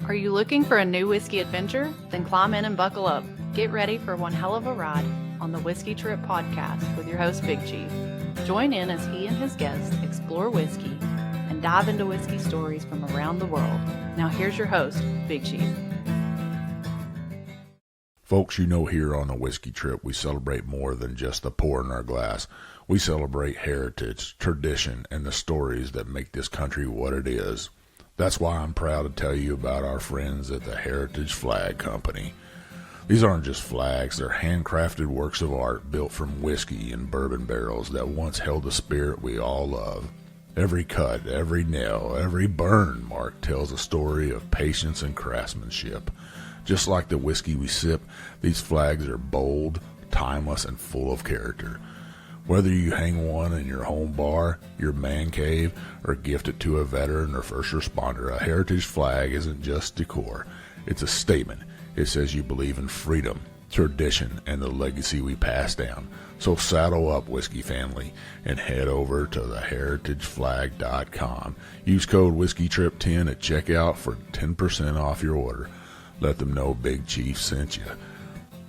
Are you looking for a new whiskey adventure? Then climb in and buckle up. Get ready for one hell of a ride on the Whiskey Trip podcast with your host, Big Chief. Join in as he and his guests explore whiskey and dive into whiskey stories from around the world. Now here's your host, Big Chief. Folks, you know, here on the Whiskey Trip, we celebrate more than just the pour in our glass. We celebrate heritage, tradition, and the stories that make this country what it is. That's why I'm proud to tell you about our friends at the Heritage Flag Company. These aren't just flags, they're handcrafted works of art built from whiskey and bourbon barrels that once held the spirit we all love. Every cut, every nail, every burn mark tells a story of patience and craftsmanship. Just like the whiskey we sip, these flags are bold, timeless, and full of character. Whether you hang one in your home bar, your man cave, or gift it to a veteran or first responder, a heritage flag isn't just decor. It's a statement. It says you believe in freedom, tradition, and the legacy we pass down. So saddle up, whiskey family, and head over to theheritageflag.com. Use code WhiskeyTrip10 at checkout for 10% off your order. Let them know Big Chief sent you.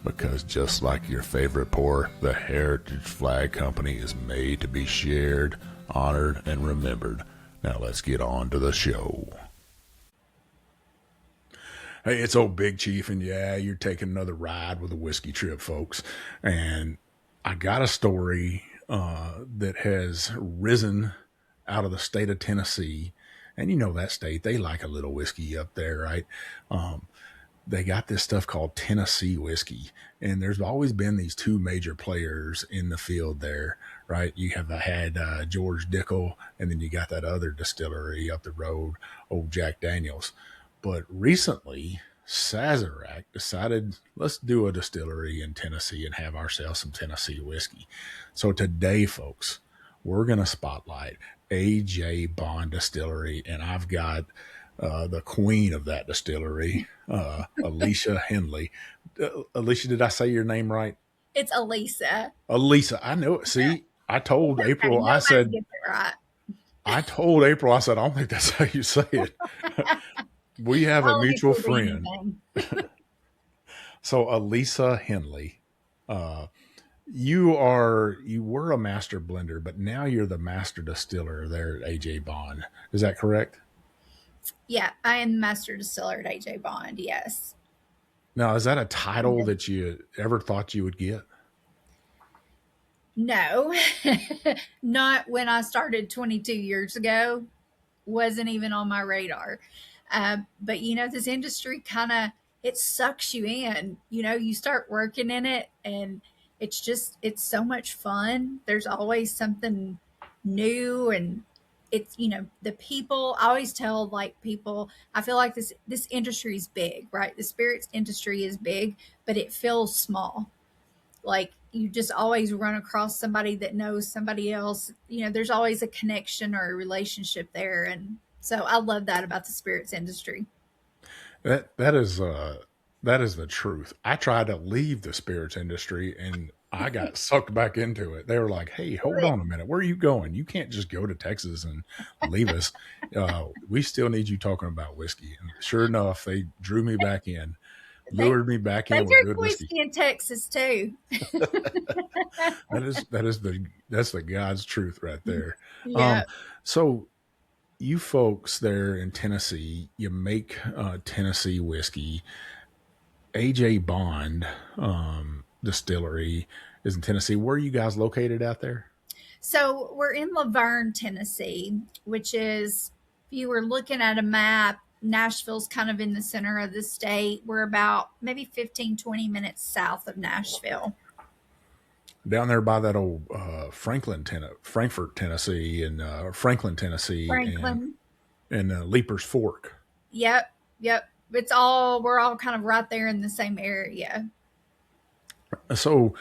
Because just like your favorite pour, the Heritage Flag Company is made to be shared, honored, and remembered. Now let's get on to the show. Hey, it's old Big Chief, and yeah, you're taking another ride with a Whiskey Trip, folks. And I got a story that has risen out of the state of Tennessee. And you know that state, they like a little whiskey up there, right? They got this stuff called Tennessee whiskey, and there's always been these two major players in the field there, right? You have had George Dickel, and then you got that other distillery up the road, old Jack Daniels. But recently, Sazerac decided, let's do a distillery in Tennessee and have ourselves some Tennessee whiskey. So today, folks, we're going to spotlight AJ Bond Distillery, and I've got the queen of that distillery, Allisa Henley. Allisa, did I say your name right? It's Allisa. Allisa, I know it. See, I told April, I said, gets it right. I told April, I said, I don't think that's how you say it. We have a mutual friend. So Allisa Henley, you were a master blender, but now you're the master distiller there at AJ Bond. Is that correct? Yeah, I am the master distiller at AJ Bond, yes. Now, is that a title that you ever thought you would get? No, not when I started 22 years ago. Wasn't even on my radar. But, you know, this industry it sucks you in. You know, you start working in it and it's so much fun. There's always something new, and it's, you know, the people, I always tell people, I feel like this industry is big, right? The spirits industry is big, but it feels small. Like you just always run across somebody that knows somebody else. You know, there's always a connection or a relationship there. And so I love that about the spirits industry. That is the truth. I tried to leave the spirits industry and I got sucked back into it. They were like, hey, hold on a minute. Where are you going? You can't just go to Texas and leave us. We still need you talking about whiskey. And sure enough, they drew me back in, lured me back in with good whiskey. In Texas too. That's the God's truth right there. Yeah. So you folks there in Tennessee, you make Tennessee whiskey. AJ Bond Distillery is in Tennessee. Where are you guys located out there? So we're in Laverne, Tennessee, which is, if you were looking at a map, Nashville's kind of in the center of the state. We're about maybe 15, 20 minutes south of Nashville. Down there by that old Frankfort, Tennessee, and Franklin, Tennessee, and Leaper's Fork. Yep. We're all kind of right there in the same area. So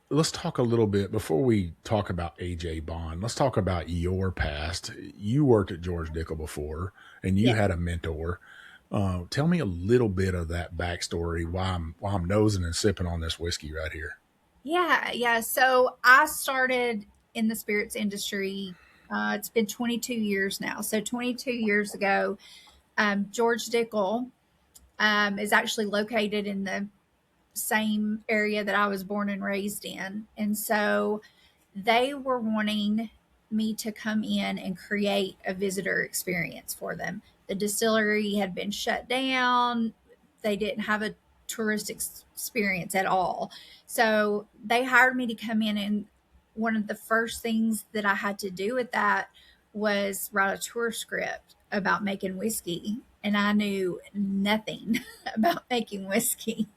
let's talk a little bit before we talk about AJ Bond. Let's talk about your past. You worked at George Dickel before, and you had a mentor. Tell me a little bit of that backstory. Why I'm nosing and sipping on this whiskey right here. Yeah. So I started in the spirits industry. It's been 22 years now. So 22 years ago, George Dickel is actually located in the same area that I was born and raised in. And so they were wanting me to come in and create a visitor experience for them. The distillery had been shut down, they didn't have a tourist experience at all. So they hired me to come in, and one of the first things that I had to do with that was write a tour script about making whiskey. And I knew nothing about making whiskey.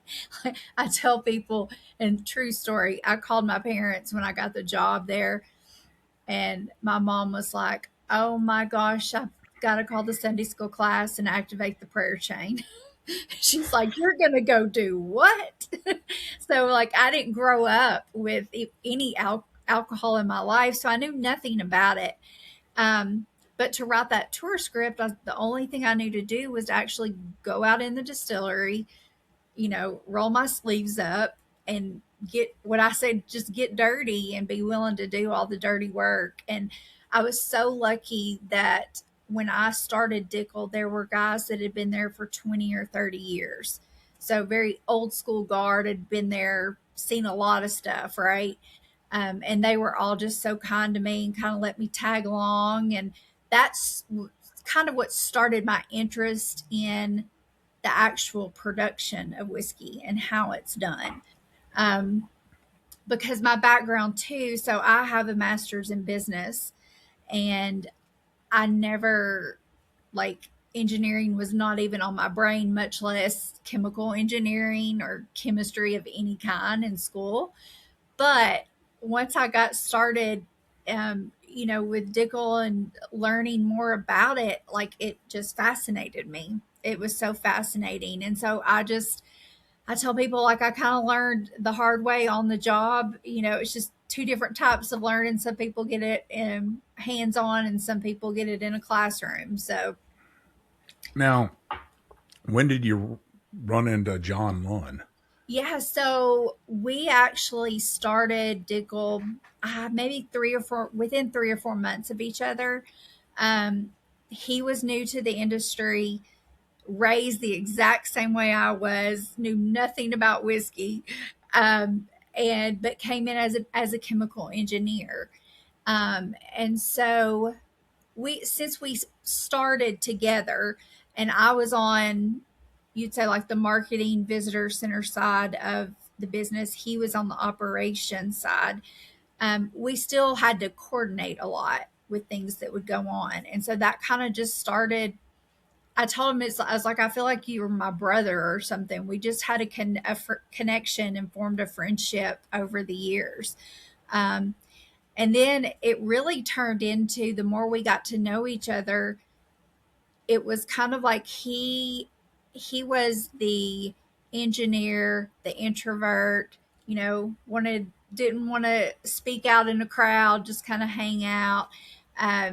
I tell people, and true story, I called my parents when I got the job there, and my mom was like, "Oh my gosh, I've got to call the Sunday school class and activate the prayer chain." She's like, "You're going to go do what?" So, like, I didn't grow up with any alcohol in my life, so I knew nothing about it. But to write that tour script, the only thing I knew to do was to actually go out in the distillery, roll my sleeves up and get what I said, just get dirty and be willing to do all the dirty work. And I was so lucky that when I started Dickel, there were guys that had been there for 20 or 30 years. So very old school guard, had been there, seen a lot of stuff, right? And they were all just so kind to me and kind of let me tag along. And that's kind of what started my interest in the actual production of whiskey and how it's done. Because my background too, so I have a master's in business, and I never, like, engineering was not even on my brain, much less chemical engineering or chemistry of any kind in school. But once I got started, with Dickel and learning more about it, like, it just fascinated me. It was so fascinating. And so I tell people, like, I kind of learned the hard way on the job. It's just two different types of learning. Some people get it hands on, and some people get it in a classroom. So Now, when did you run into John Lunn? yeah, so we actually started Dickel maybe within 3 or 4 months of each other. He was new to the industry, raised the exact same way I was, knew nothing about whiskey, but came in as a chemical engineer. And so since we started together, and I was on, you'd say, like, the marketing visitor center side of the business, he was on the operations side. We still had to coordinate a lot with things that would go on. And so that kind of just started. I told him, I was like, I feel like you were my brother or something. We just had a connection and formed a friendship over the years. And then it really turned into, the more we got to know each other, it was kind of like he was the engineer, the introvert, didn't want to speak out in a crowd, just kind of hang out,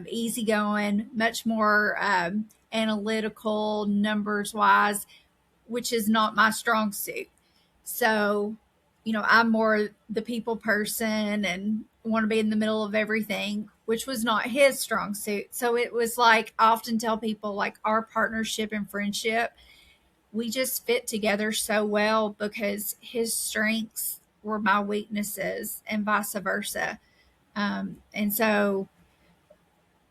easygoing, much more analytical, numbers wise, which is not my strong suit. So, I'm more the people person and want to be in the middle of everything, which was not his strong suit. So it was like, I often tell people, like, our partnership and friendship, we just fit together so well because his strengths were my weaknesses and vice versa. And so,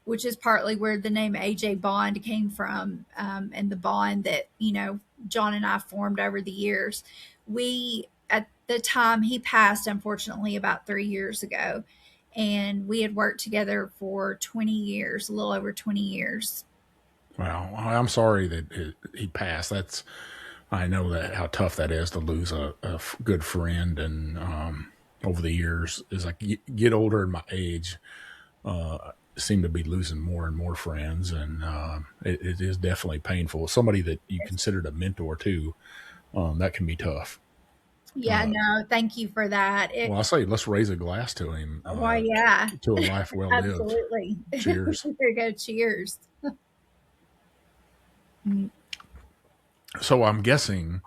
which is partly where the name AJ Bond came from, and the bond that, John and I formed over the years. At the time he passed, unfortunately, about 3 years ago, and we had worked together for 20 years, a little over 20 years. Wow. I'm sorry that he passed. I know that how tough that is to lose a good friend. And over the years, as I get older in my age, seem to be losing more and more friends, and it is definitely painful. Somebody that you considered a mentor too, that can be tough. Yeah, no, thank you for that. Well, I say let's raise a glass to him. Why, yeah, to a life well lived. absolutely. Cheers. There you go. Cheers. So I'm guessing,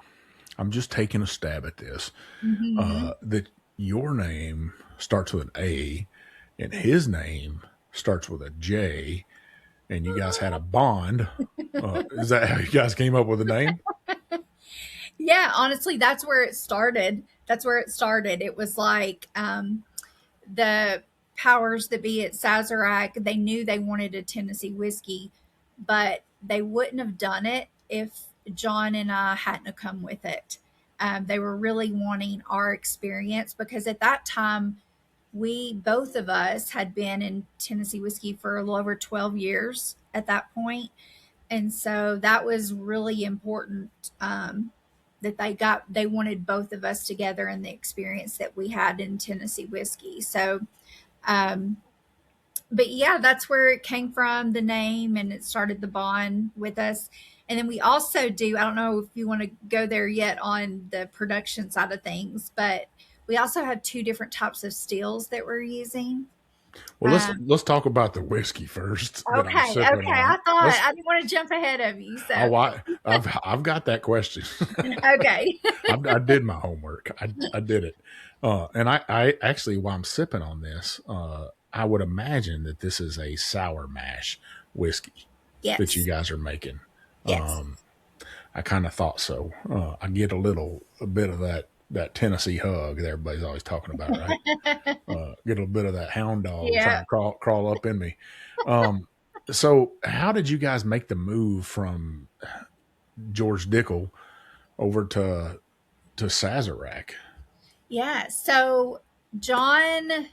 I'm just taking a stab at this, that your name starts with an A, and his name starts with a J, and you guys had a bond. Is that how you guys came up with the name? Yeah, honestly, that's where it started. That's where it started. It was like the powers that be at Sazerac, they knew they wanted a Tennessee whiskey, but they wouldn't have done it if John and I hadn't have come with it. They were really wanting our experience because at that time, we both of us had been in Tennessee whiskey for a little over 12 years at that point. And so that was really important, that they wanted both of us together and the experience that we had in Tennessee whiskey. So, um, but yeah, that's where it came from, the name, and it started the bond with us. And then we also do, I don't know if you want to go there yet on the production side of things, but we also have two different types of stills that we're using. Well, let's talk about the whiskey first that I'm Okay, sipping okay. on. I thought Let's. I didn't want to jump ahead of you. So, Oh, I've got that question. okay. I did my homework. I did it. And I actually, while I'm sipping on this, I would imagine that this is a sour mash whiskey that you Yes. guys are making. Yes. I kind of thought so. I get a bit of that Tennessee hug that everybody's always talking about, right? Get a bit of that hound dog trying Yeah. to crawl up in me. Um, so how did you guys make the move from George Dickel over to Sazerac? Yeah. So John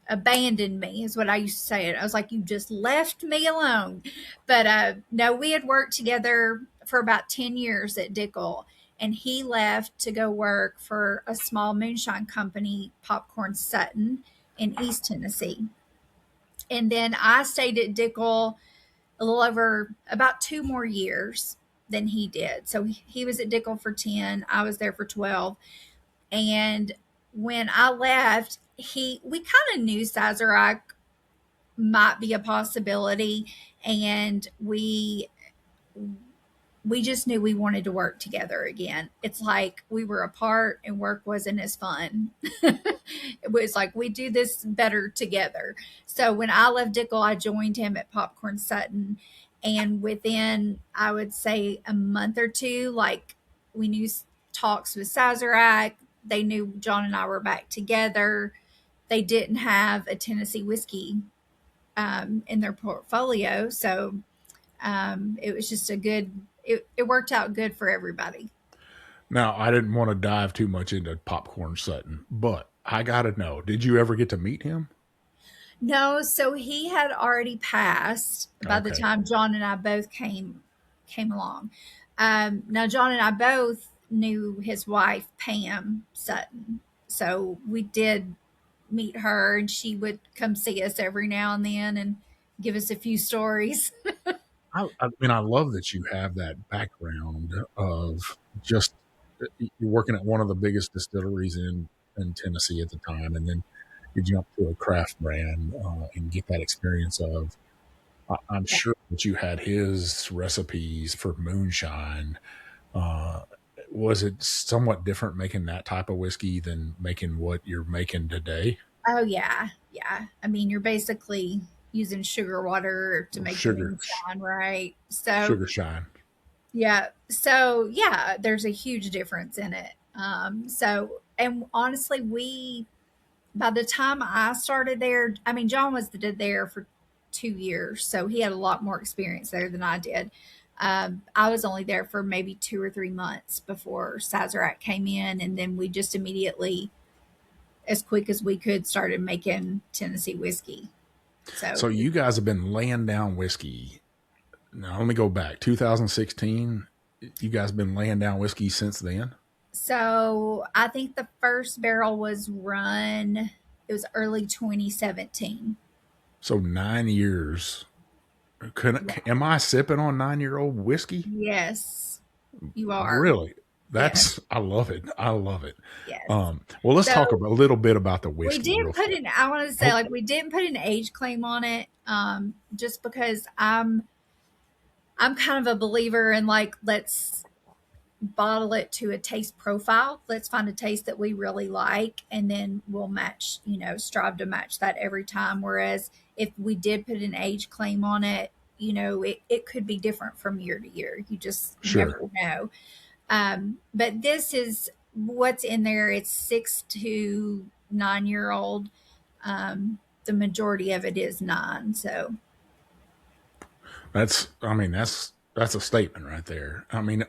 abandoned me is what I used to say. I was like, you just left me alone. But no, we had worked together for about 10 years at Dickel, and he left to go work for a small moonshine company, Popcorn Sutton, in East Tennessee. And then I stayed at Dickel a little over about 2 more years than he did. So he was at Dickel for 10, I was there for 12. And when I left, we kind of knew Sazerac might be a possibility, and we just knew we wanted to work together again. It's like we were apart and work wasn't as fun. It was like we do this better together. So when I left Dickel, I joined him at Popcorn Sutton. And within, I would say, a month or two, like we knew talks with Sazerac. They knew John and I were back together. They didn't have a Tennessee whiskey in their portfolio. So it was just it worked out good for everybody. Now, I didn't want to dive too much into Popcorn Sutton, but I got to know, did you ever get to meet him? No, so he had already passed by the Okay. time John and I both came along. Now John and I both knew his wife Pam Sutton, so we did meet her, and she would come see us every now and then and give us a few stories. I mean, I love that you have that background of just you're working at one of the biggest distilleries in Tennessee at the time, and then you jump to a craft brand and get that experience of. I'm sure that you had his recipes for moonshine. Uh, was it somewhat different making that type of whiskey than making what you're making today? Oh yeah, yeah. I mean, you're basically using sugar water to make the Sugar, moonshine, right? So sugar shine. yeah, so yeah, there's a huge difference in it. So and honestly, we by the time I started there, I mean, John was there for 2 years, so he had a lot more experience there than I did. I was only there for maybe 2 or 3 months before Sazerac came in, and then we just immediately, as quick as we could, started making Tennessee whiskey. So So, you guys have been laying down whiskey. Now let me go back. 2016. You guys been laying down whiskey since then. so I think the first barrel was run. It was early 2017. So 9 years. Yeah. Am I sipping on 9-year-old whiskey? Yes, you are. Really? Yes, I love it. I love it. yes. Well, let's talk So a little bit about the we whiskey real didn't put quick. in. I want to say, Oh, like, we didn't put an age claim on it, just because I'm kind of a believer in, like, let's bottle it to a taste profile. Let's find a taste that we really like, and then we'll strive to match that every time. Whereas if we did put an age claim on it, it could be different from year to year. You just Sure. never know. But this is what's in there. It's 6 to 9 year old. The majority of it is 9. So That's a statement right there. I mean,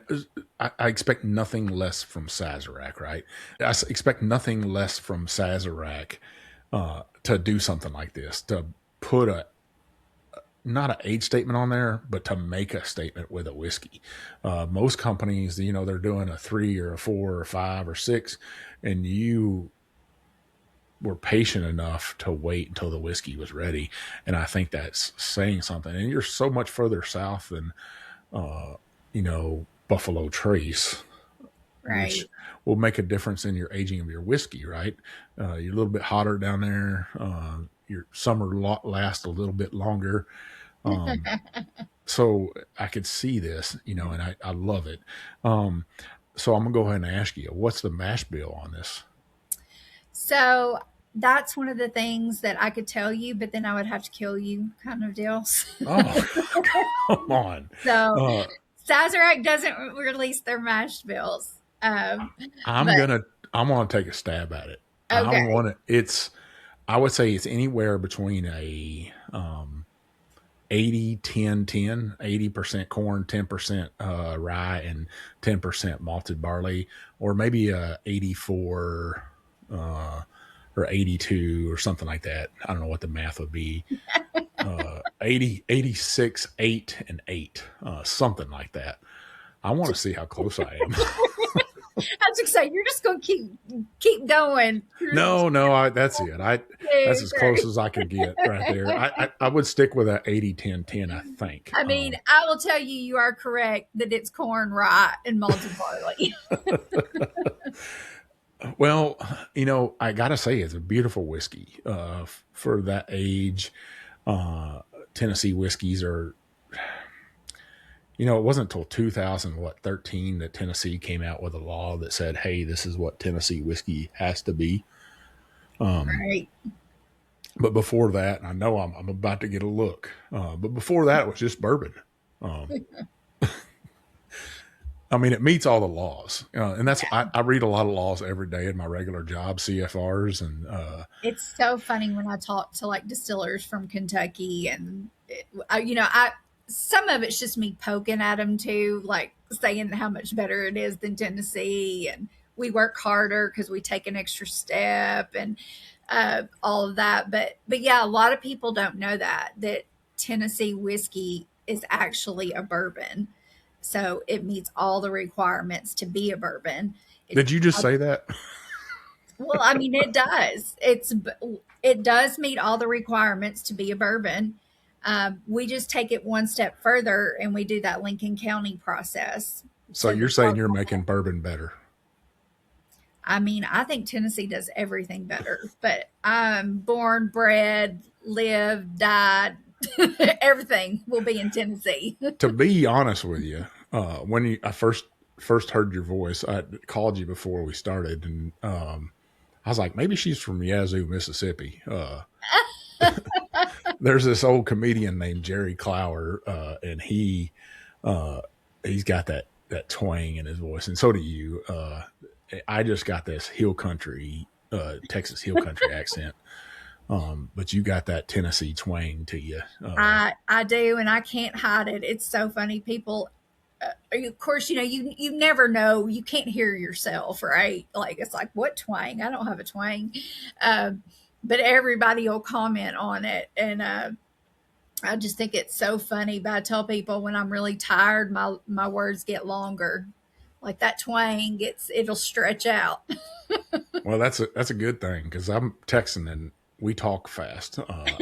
I expect nothing less from Sazerac, right? Expect nothing less from Sazerac to do something like this, to put not an age statement on there, but to make a statement with a whiskey. Most companies, they're doing a 3 or a 4 or 5 or 6, and you were patient enough to wait until the whiskey was ready. And I think that's saying something. And you're so much further south than, Buffalo Trace, right. which will make a difference in your aging of your whiskey, right? You're a little bit hotter down there. Your summer lasts a little bit longer. So I could see this, and I love it. So I'm gonna go ahead and ask you, what's the mash bill on this? So that's one of the things that I could tell you, but then I would have to kill you, kind of deals. Oh, come on. So Uh, Sazerac doesn't release their mash bills. I'm But gonna take a stab at it. okay. I would say it's anywhere between a 80, 10, 10, 80% corn, 10% rye, and 10% malted barley, or maybe a 84 or 82 or something like that. I don't know what the math would be. 80, 86, 8, and 8, something like that. I want to see how close I am. I was excited. You're just going to keep going. No, that's it. That's as close as I could get right there. I would stick with a 80, 10, 10, I think. I mean, I will tell you, you are correct that it's corn, rye, and malted barley. Well, I gotta say, it's a beautiful whiskey for that age. Tennessee whiskeys are, it wasn't until 2013 that Tennessee came out with a law that said, "Hey, this is what Tennessee whiskey has to be." Right. But before that, I know I'm about to get a look. But before that, it was just bourbon. I mean, it meets all the laws, and that's I read a lot of laws every day in my regular job, CFRs, and It's so funny when I talk to like distillers from Kentucky, and I some of it's just me poking at them too, like saying how much better it is than Tennessee, and we work harder because we take an extra step, and all of that. But yeah, a lot of people don't know that Tennessee whiskey is actually a bourbon. So it meets all the requirements to be a bourbon. did you just say that? Well, I mean, it does. It does meet all the requirements to be a bourbon. We just take it one step further, and we do that Lincoln County process. So So you're we saying work you're on making it. bourbon better? I mean, I think Tennessee does everything better, but I'm born, bred, lived, died. Everything will be in Tennessee. To be honest with you, when I first heard your voice, I called you before we started, and I was like, maybe she's from Yazoo, Mississippi. There's this old comedian named Jerry Clower, and he's got that twang in his voice, and so do you. I just got this hill country, Texas hill country accent, but you got that Tennessee twang to you. I do, and I can't hide it. It's so funny. People, of course, you never know. You can't hear yourself, right? Like it's like, what twang? I don't have a twang, but everybody will comment on it, and I just think it's so funny. But I tell people when I'm really tired, my words get longer. Like that twang it'll stretch out. Well, that's a good thing because I'm Texan and we talk fast,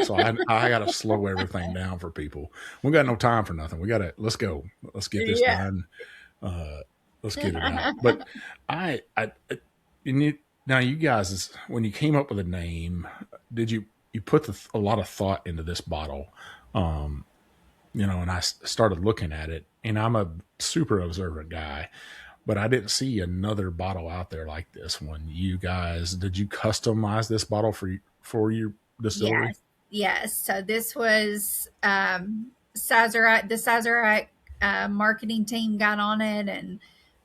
so I got to slow everything down for people. We got no time for nothing. Let's go. Let's get this Yeah. done. Let's get it out. But I now you guys, when you came up with a name, did you put a lot of thought into this bottle? And I started looking at it, and I'm a super observant guy, but I didn't see another bottle out there like this one. You guys, did you customize this bottle for your distillery? Yes. Yes. So this was The Sazerac marketing team got on it and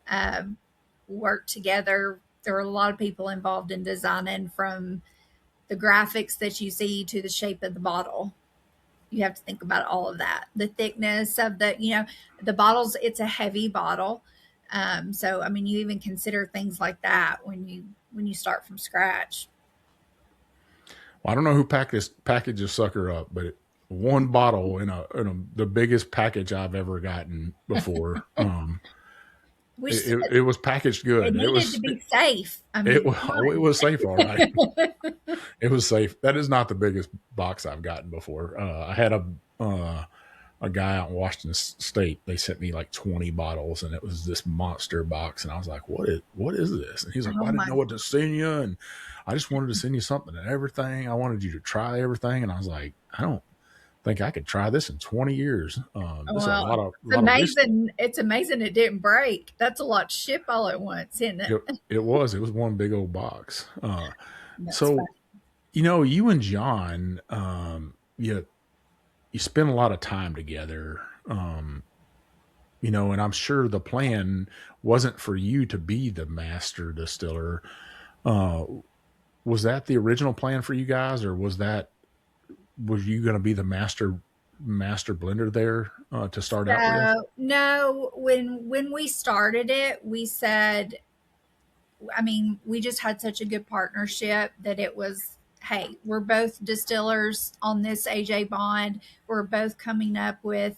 uh, worked together. There were a lot of people involved in designing, from the graphics that you see to the shape of the bottle. You have to think about all of that. The thickness of the bottles, it's a heavy bottle. So, I mean, you even consider things like that when you start from scratch. Well, I don't know who packaged this sucker up, but one bottle the biggest package I've ever gotten before. Which It was packaged it good. needed to be safe. I It mean, was oh, it was safe, all right. It was safe. That is not the biggest box I've gotten before. I had a guy out in Washington State. They sent me like 20 bottles, and it was this monster box. And I was like, what is this? And he's like, oh well, I didn't my, know what to send you, and I just wanted to send you something and everything. I wanted you to try everything. And I was like, I don't think I could try this in 20 years. This is a well, it's lot of whiskey. amazing. It's amazing it didn't break. That's a lot to ship all at once, isn't it? It was one big old box. That's So, funny. you and John, you spend a lot of time together. And I'm sure the plan wasn't for you to be the master distiller. Uh, was that the original plan for you guys, or was you going to be the master blender there to start out with? So no, when we started it, we said, I mean, we just had such a good partnership that it was, hey, we're both distillers on this AJ Bond. We're both coming up with,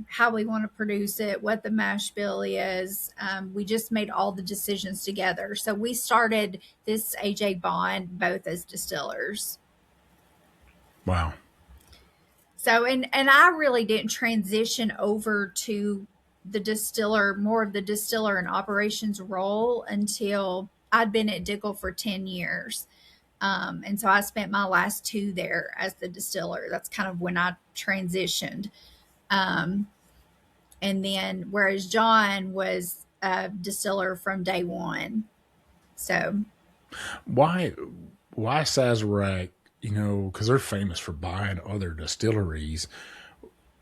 how we want to produce it, what the mash bill is. We just made all the decisions together. So we started this AJ Bond both as distillers. Wow. So, and I really didn't transition over to more of the distiller and operations role until I'd been at Dickel for 10 years. And so I spent my last two there as the distiller. That's kind of when I transitioned. Um, and then, whereas John was a distiller from day one. So, Why why Sazerac? Because they're famous for buying other distilleries.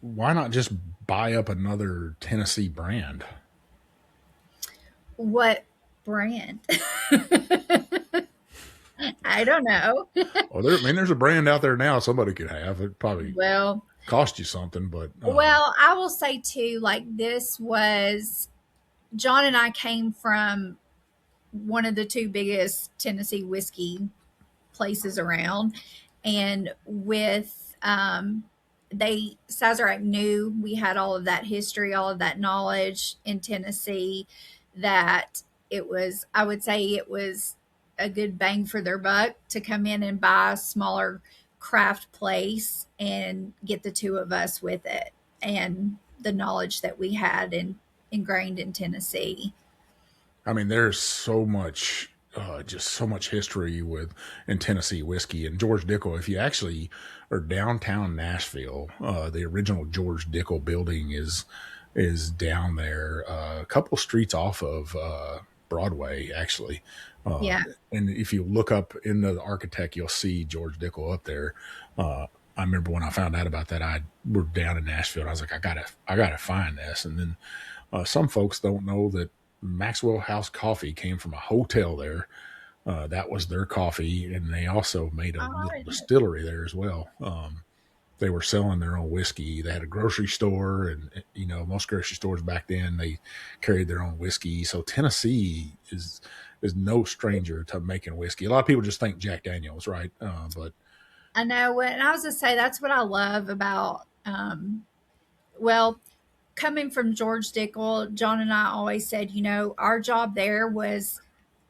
Why not just buy up another Tennessee brand? what brand? I don't know. Well, there's a brand out there now somebody could have. It probably Well, cost you something, but I will say too, like this was John and I came from one of the two biggest Tennessee whiskey places around, and with they Sazerac knew we had all of that history, all of that knowledge in Tennessee, that I would say it was a good bang for their buck to come in and buy a smaller craft place and get the two of us with it and the knowledge that we had ingrained in Tennessee. I mean, there's just so much history in Tennessee whiskey and George Dickel. If you actually are downtown Nashville, the original George Dickel building is down there, a couple streets off of Broadway, actually. Uh, Yeah. and if you look up into the architect, you'll see George Dickel up there. I remember when I found out about that, I were down in Nashville. And I was like, I gotta find this. And then some folks don't know that Maxwell House Coffee came from a hotel there. That was their coffee, and they also made a Oh, little distillery there as well. They were selling their own whiskey. They had a grocery store, and most grocery stores back then they carried their own whiskey. So Tennessee is no stranger to making whiskey. A lot of people just think Jack Daniels, right? But I know. And I was going to say, that's what I love about, well, coming from George Dickel, John and I always said, our job there was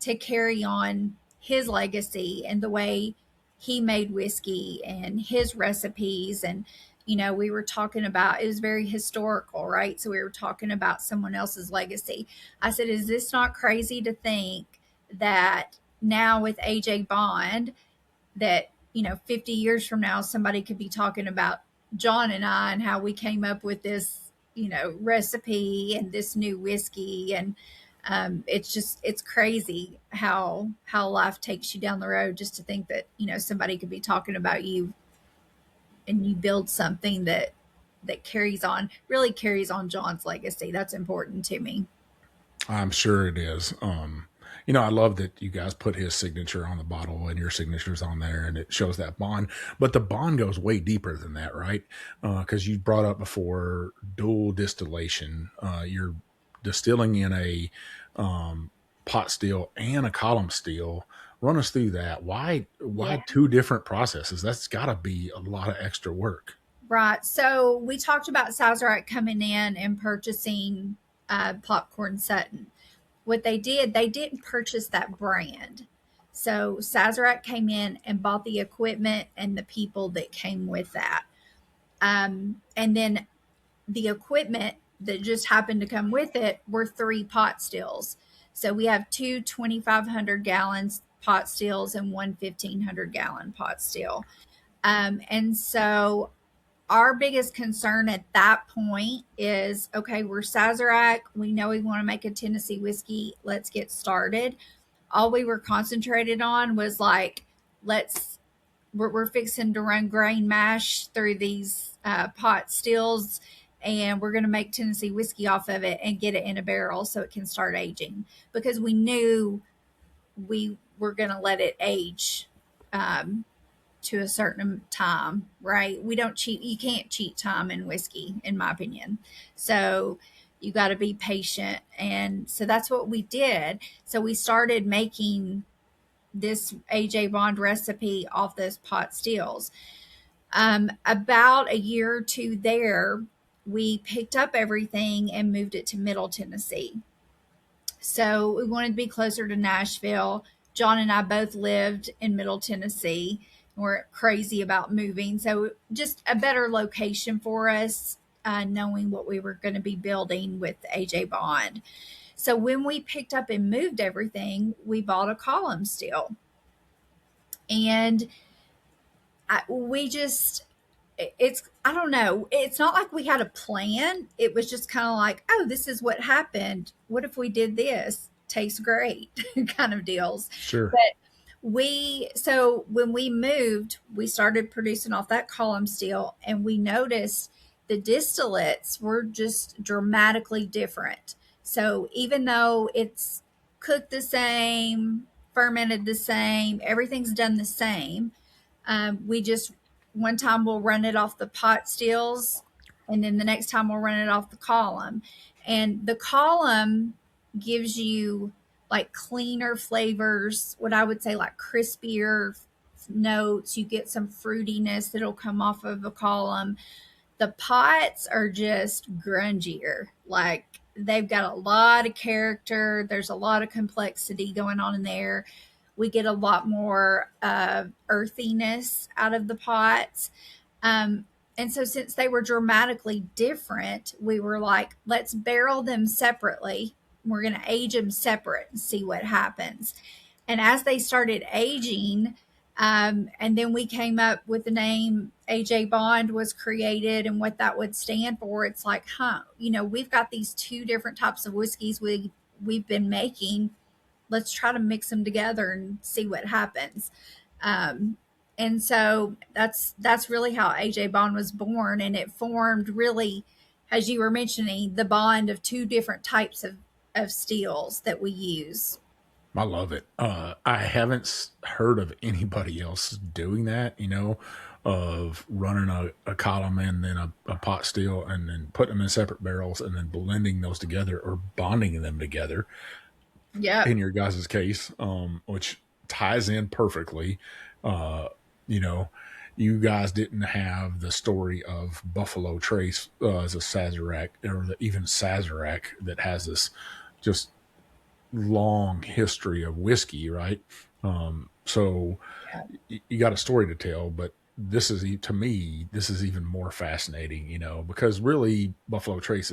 to carry on his legacy and the way he made whiskey and his recipes. And, we were talking about, it was very historical, right? So we were talking about someone else's legacy. I said, is this not crazy to think that now with AJ Bond, that 50 years from now somebody could be talking about John and I and how we came up with this recipe and this new whiskey. And it's crazy how life takes you down the road, just to think that somebody could be talking about you and you build something that really carries on John's legacy. That's important to me. I'm sure it is. You know, I love that you guys put his signature on the bottle and your signature's on there, and it shows that bond. But the bond goes way deeper than that, right? Because you brought up before dual distillation. You're distilling in a pot still and a column still. Run us through that. Why Yeah. two different processes? That's got to be a lot of extra work. Right. So we talked about Sazerac coming in and purchasing Popcorn Sutton. What they did, they didn't purchase that brand. So Sazerac came in and bought the equipment and the people that came with that. And then the equipment that just happened to come with it were 3 pot stills. So we have 2 2,500 gallons pot stills and 1 1,500 gallon pot still. And so our biggest concern at that point is, okay, we're Sazerac. We know we want to make a Tennessee whiskey. Let's get started. All we were concentrated on was like, we're fixing to run grain mash through these pot stills, and we're going to make Tennessee whiskey off of it and get it in a barrel so it can start aging, because we knew we were going to let it age to a certain time, right? We don't cheat. You can't cheat time in whiskey, in my opinion. So you got to be patient. And so that's what we did. So we started making this AJ Bond recipe off those pot stills. About a year or two there, we picked up everything and moved it to Middle Tennessee. So we wanted to be closer to Nashville. John and I both lived in Middle Tennessee. We're crazy about moving. So just a better location for us, knowing what we were going to be building with AJ Bond. So when we picked up and moved everything, we bought a column still. And I don't know. It's not like we had a plan. It was just kind of like, oh, this is what happened. What if we did this? Tastes great kind of deals. Sure. But so when we moved, we started producing off that column still, and we noticed the distillates were just dramatically different. So even though it's cooked the same, fermented the same, everything's done the same, we just, one time we'll run it off the pot stills, and then the next time we'll run it off the column. And the column gives you like cleaner flavors, what I would say like crispier notes. You get some fruitiness that'll come off of a column. The pots are just grungier. Like they've got a lot of character. There's a lot of complexity going on in there. We get a lot more earthiness out of the pots. And so since they were dramatically different, we were like, let's barrel them separately. We're going to age them separate and see what happens. And as they started aging, and then we came up with the name AJ Bond was created and what that would stand for. It's like, we've got these 2 different types of whiskeys we've been making. Let's try to mix them together and see what happens. And so that's really how AJ Bond was born. And it formed really, as you were mentioning, the bond of 2 different types of steels that we use. I love it. I haven't heard of anybody else doing that, of running a column and then a pot still and then putting them in separate barrels and then blending those together or bonding them together. Yeah. In your guys' case, which ties in perfectly. You guys didn't have the story of Buffalo Trace as a Sazerac, or even Sazerac that has this just long history of whiskey, right? So you got a story to tell, but to me, this is even more fascinating, because really Buffalo Trace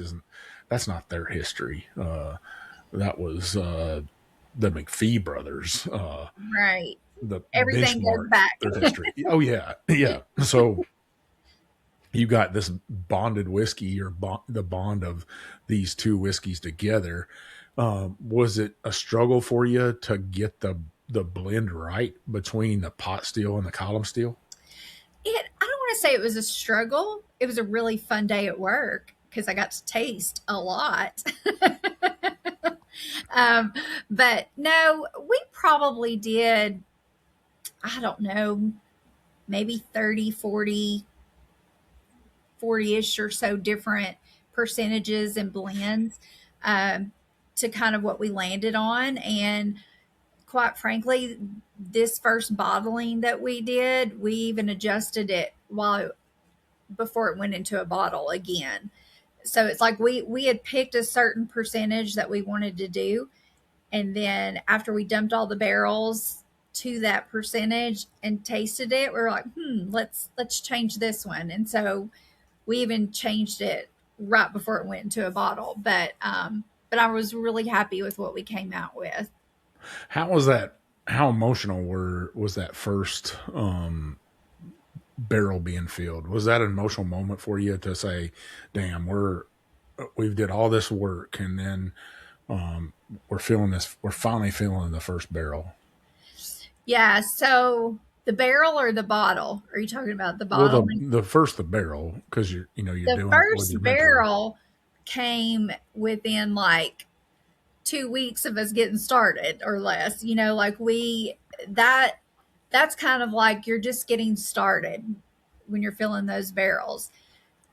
that's not their history. That was the McPhee brothers. Right. The Everything goes back. Their history. Oh yeah, yeah. So you got this bonded whiskey, or the bond of these 2 whiskeys together. Was it a struggle for you to get the blend right between the pot still and the column still? I don't want to say it was a struggle. it was a really fun day at work because I got to taste a lot. um, but no, we probably did, I don't know, maybe 30, 40, 40-ish or so different percentages and blends, um, to kind of what we landed on. And quite frankly, this first bottling that we did, we even adjusted it while before it went into a bottle again. So it's like we had picked a certain percentage that we wanted to do, and then after we dumped all the barrels to that percentage and tasted it, we were like, let's change this one. And so we even changed it right before it went into a bottle. But I was really happy with what we came out with. How was that? How emotional was that first barrel being filled? Was that an emotional moment for you to say, "Damn, we've did all this work, and then we're feeling this. We're finally feeling the first barrel." Yeah. So the barrel or the bottle? Are you talking about the Well, bottle? the barrel, because you're The doing it with first your mentor. barrel came within like 2 weeks of us getting started or less. Like that's kind of like you're just getting started when you're filling those barrels.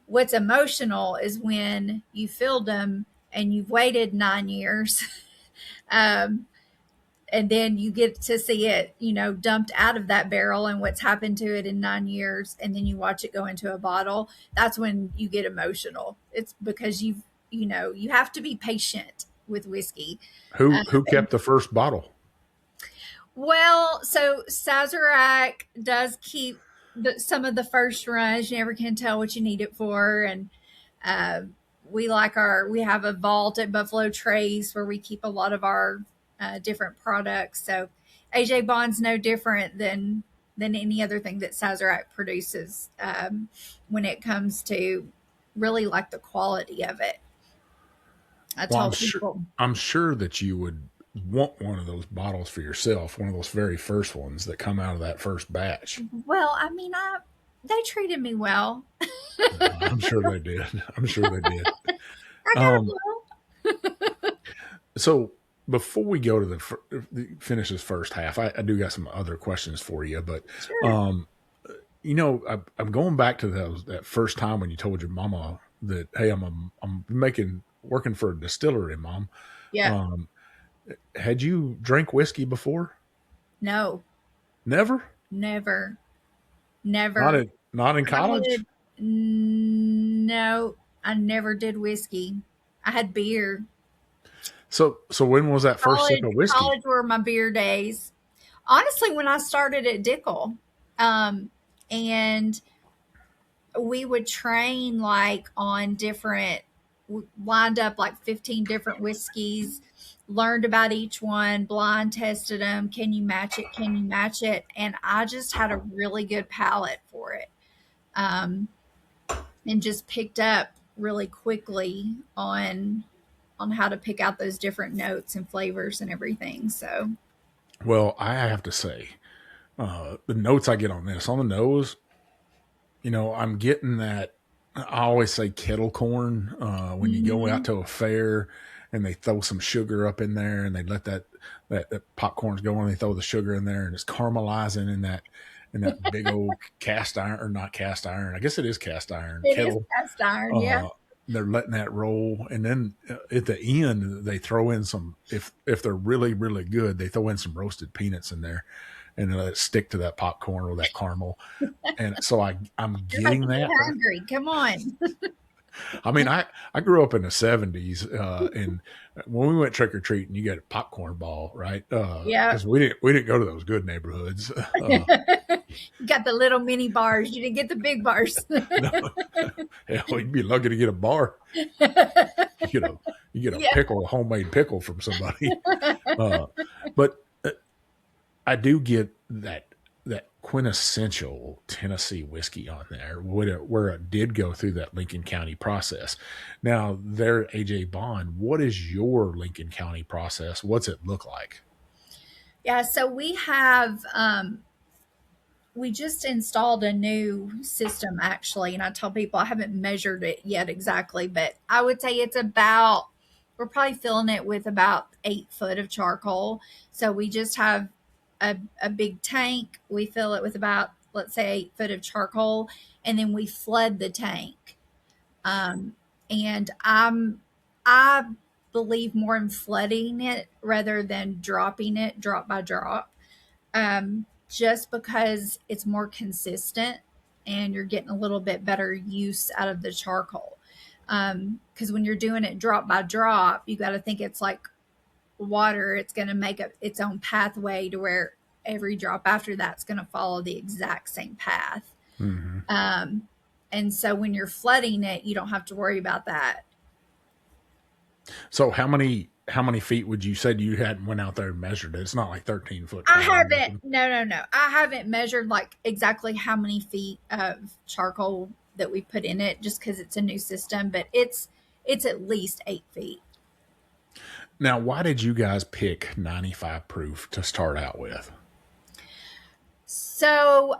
What's emotional is when you filled them and you've waited 9 years. um, and then you get to see it, dumped out of that barrel and what's happened to it in 9 years. And then you watch it go into a bottle. That's when you get emotional. It's because you have to be patient with whiskey. Who kept the first bottle? Well, so Sazerac does keep some of the first runs. You never can tell what you need it for. And uh, we have a vault at Buffalo Trace where we keep a lot of our different products. So AJ Bond's no different than any other thing that Sazerac produces, when it comes to really like the quality of it. I Well, tell people, I'm sure that you would want one of those bottles for yourself, one of those very first ones that come out of that first batch. well, I mean, they treated me well. I'm sure they did. I'm sure they did. I got a Um, so before we go to finish this first half, I do got some other questions for you, but Sure. I'm going back to that first time when you told your mama that, hey, I'm working for a distillery, Mom. Yeah. Um, had you drank whiskey before? No, Never? never, Not never. at not in I college? had no, I never did whiskey. I had beer. So when was that first sip College, of whiskey? college were my beer days. Honestly, when I started at Dickel, um, and we would train like on different, lined up like 15 different whiskeys, learned about each one, blind tested them. Can you match it? Can you match it? And I just had a really good palate for it. Um, and just picked up really quickly on how to pick out those different notes and flavors and everything. So Well, I have to say, the notes I get on this, on the nose, I'm getting that. I always say kettle corn when you go out mhm. to a fair and they throw some sugar up in there and they let that popcorn's go and they throw the sugar in there and it's caramelizing in that big old cast iron, or not cast iron. I guess it is cast iron It is kettle. cast iron, yeah. Uh, they're letting that roll, and then at the end they throw in some. If they're really really good, they throw in some roasted peanuts in there, and let it stick to that popcorn or that caramel. And so I'm You're getting making me that. hungry. Come on. I mean, I grew up in the '70s, and when we went trick or treating, you got a popcorn ball, right? Yeah. Because we didn't go to those good neighborhoods. You got the little mini bars. You didn't get the big bars. No, hell, you'd be lucky to get a bar. You know, you get a Yeah. pickle, a homemade pickle from somebody. Uh, but I do get that quintessential Tennessee whiskey on there, where it did go through that Lincoln County process. Now, there, AJ Bond, what is your Lincoln County process? What's it look like? Yeah. So we have we just installed a new system actually, and I tell people I haven't measured it yet exactly, but I would say it's about, we're probably filling it with about 8 foot of charcoal. So we just have a big tank. We fill it with about, let's say, 8 foot of charcoal, and then we flood the tank. Um, and I believe more in flooding it rather than dropping it drop by drop, just because it's more consistent and you're getting a little bit better use out of the charcoal. Because when you're doing it drop by drop, you got to think it's like water. It's going to make its own pathway to where every drop after that's going to follow the exact same path. Mm-hmm. And so when you're flooding it, you don't have to worry about that. So how many feet would you say you hadn't went out there and measured it? It's not like 13-foot. I haven't. No. I haven't measured like exactly how many feet of charcoal that we put in it, just because it's a new system. But it's at least 8 feet. Now, why did you guys pick 95 proof to start out with? So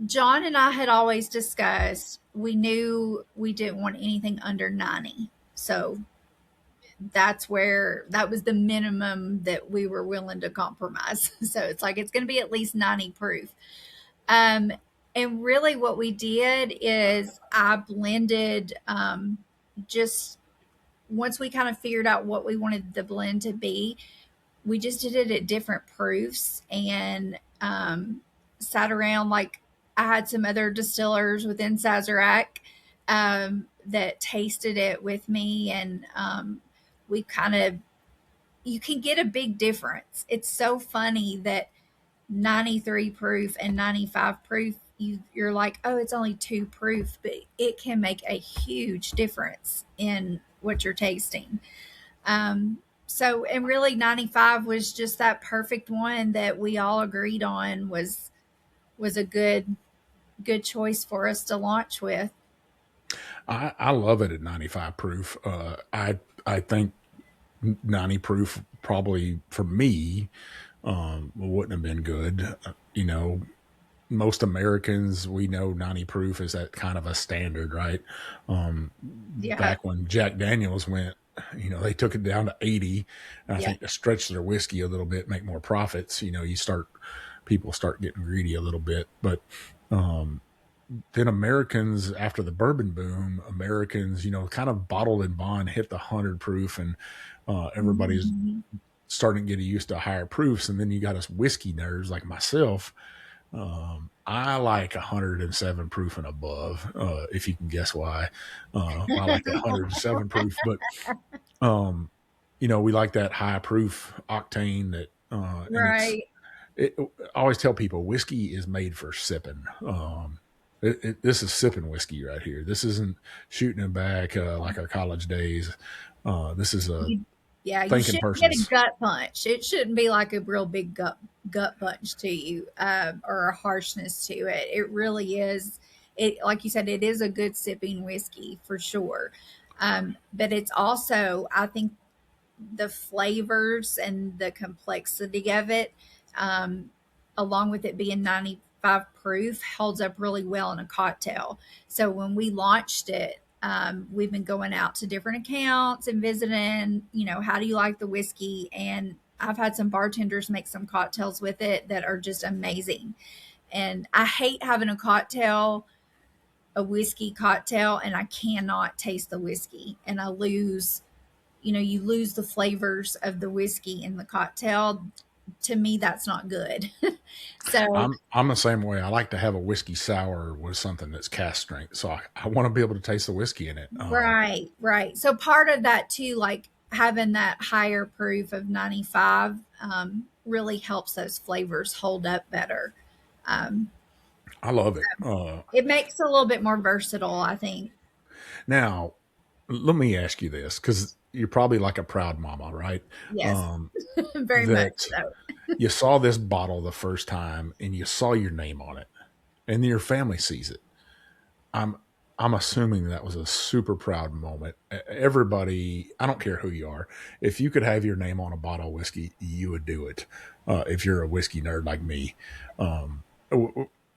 John and I had always discussed, we knew we didn't want anything under 90. So that was the minimum that we were willing to compromise. So it's like, it's going to be at least 90 proof. And really what we did is I blended, just once we kind of figured out what we wanted the blend to be, we just did it at different proofs and sat around. Like, I had some other distillers within Sazerac that tasted it with me, and we kind of, you can get a big difference. It's so funny that 93 proof and 95 proof, you're like, oh, it's only 2 proof, but it can make a huge difference in what you're tasting. So, and really 95 was just that perfect one that we all agreed on was a good choice for us to launch with. I love it at 95 proof. I think 90 proof probably for me wouldn't have been good. Most Americans, we know 90 proof is that kind of a standard, right? Yeah. Back when Jack Daniels went, they took it down to 80. And I think to stretch their whiskey a little bit, make more profits, people start getting greedy a little bit. But then Americans, after the bourbon boom, kind of bottled and bond hit the 100 proof, and everybody's starting to get used to higher proofs. And then you got us whiskey nerds like myself. I like 107 proof and above, if you can guess why. I like that 107 proof, but we like that high proof octane that Right. I always tell people whiskey is made for sipping. This is sipping whiskey right here. This isn't shooting it back like our college days. This is a Yeah, you thinking shouldn't get a person's. gut punch. It shouldn't be like a real big gut punch to you, or a harshness to it. It really is. It, like you said, it is a good sipping whiskey for sure. But it's also, I think, the flavors and the complexity of it, along with it being 95 proof, holds up really well in a cocktail. So when we launched it, we've been going out to different accounts and visiting, how do you like the whiskey? And I've had some bartenders make some cocktails with it that are just amazing. And I hate having a whiskey cocktail, and I cannot taste the whiskey, and I lose, you lose the flavors of the whiskey in the cocktail. To me, that's not good. So I'm the same way. I like to have a whiskey sour with something that's cask strength, so I want to be able to taste the whiskey in it. right. So part of that too, like having that higher proof of 95, really helps those flavors hold up better. I love it. It makes it a little bit more versatile, I think. Now, let me ask you this, because you're probably like a proud mama, right? Yes, very much That so. you saw this bottle the first time and you saw your name on it, and then your family sees it. I'm assuming that was a super proud moment. Everybody, I don't care who you are, if you could have your name on a bottle of whiskey, you would do it. If you're a whiskey nerd like me,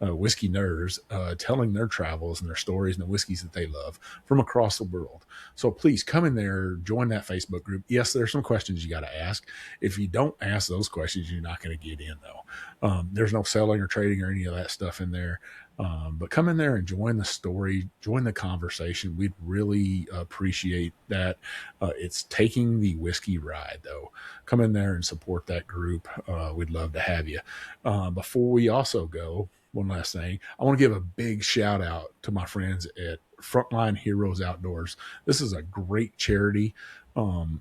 whiskey nerds telling their travels and their stories and the whiskeys that they love from across the world. So please come in there, join that Facebook group. Yes, there's some questions you got to ask. If you don't ask those questions, you're not going to get in, though. There's no selling or trading or any of that stuff in there. But come in there and join the story, join the conversation. We'd really appreciate that. It's taking the whiskey ride, though. Come in there and support that group. We'd love to have you. Before we also go, one last thing, I want to give a big shout out to my friends at Frontline Heroes Outdoors. This is a great charity. And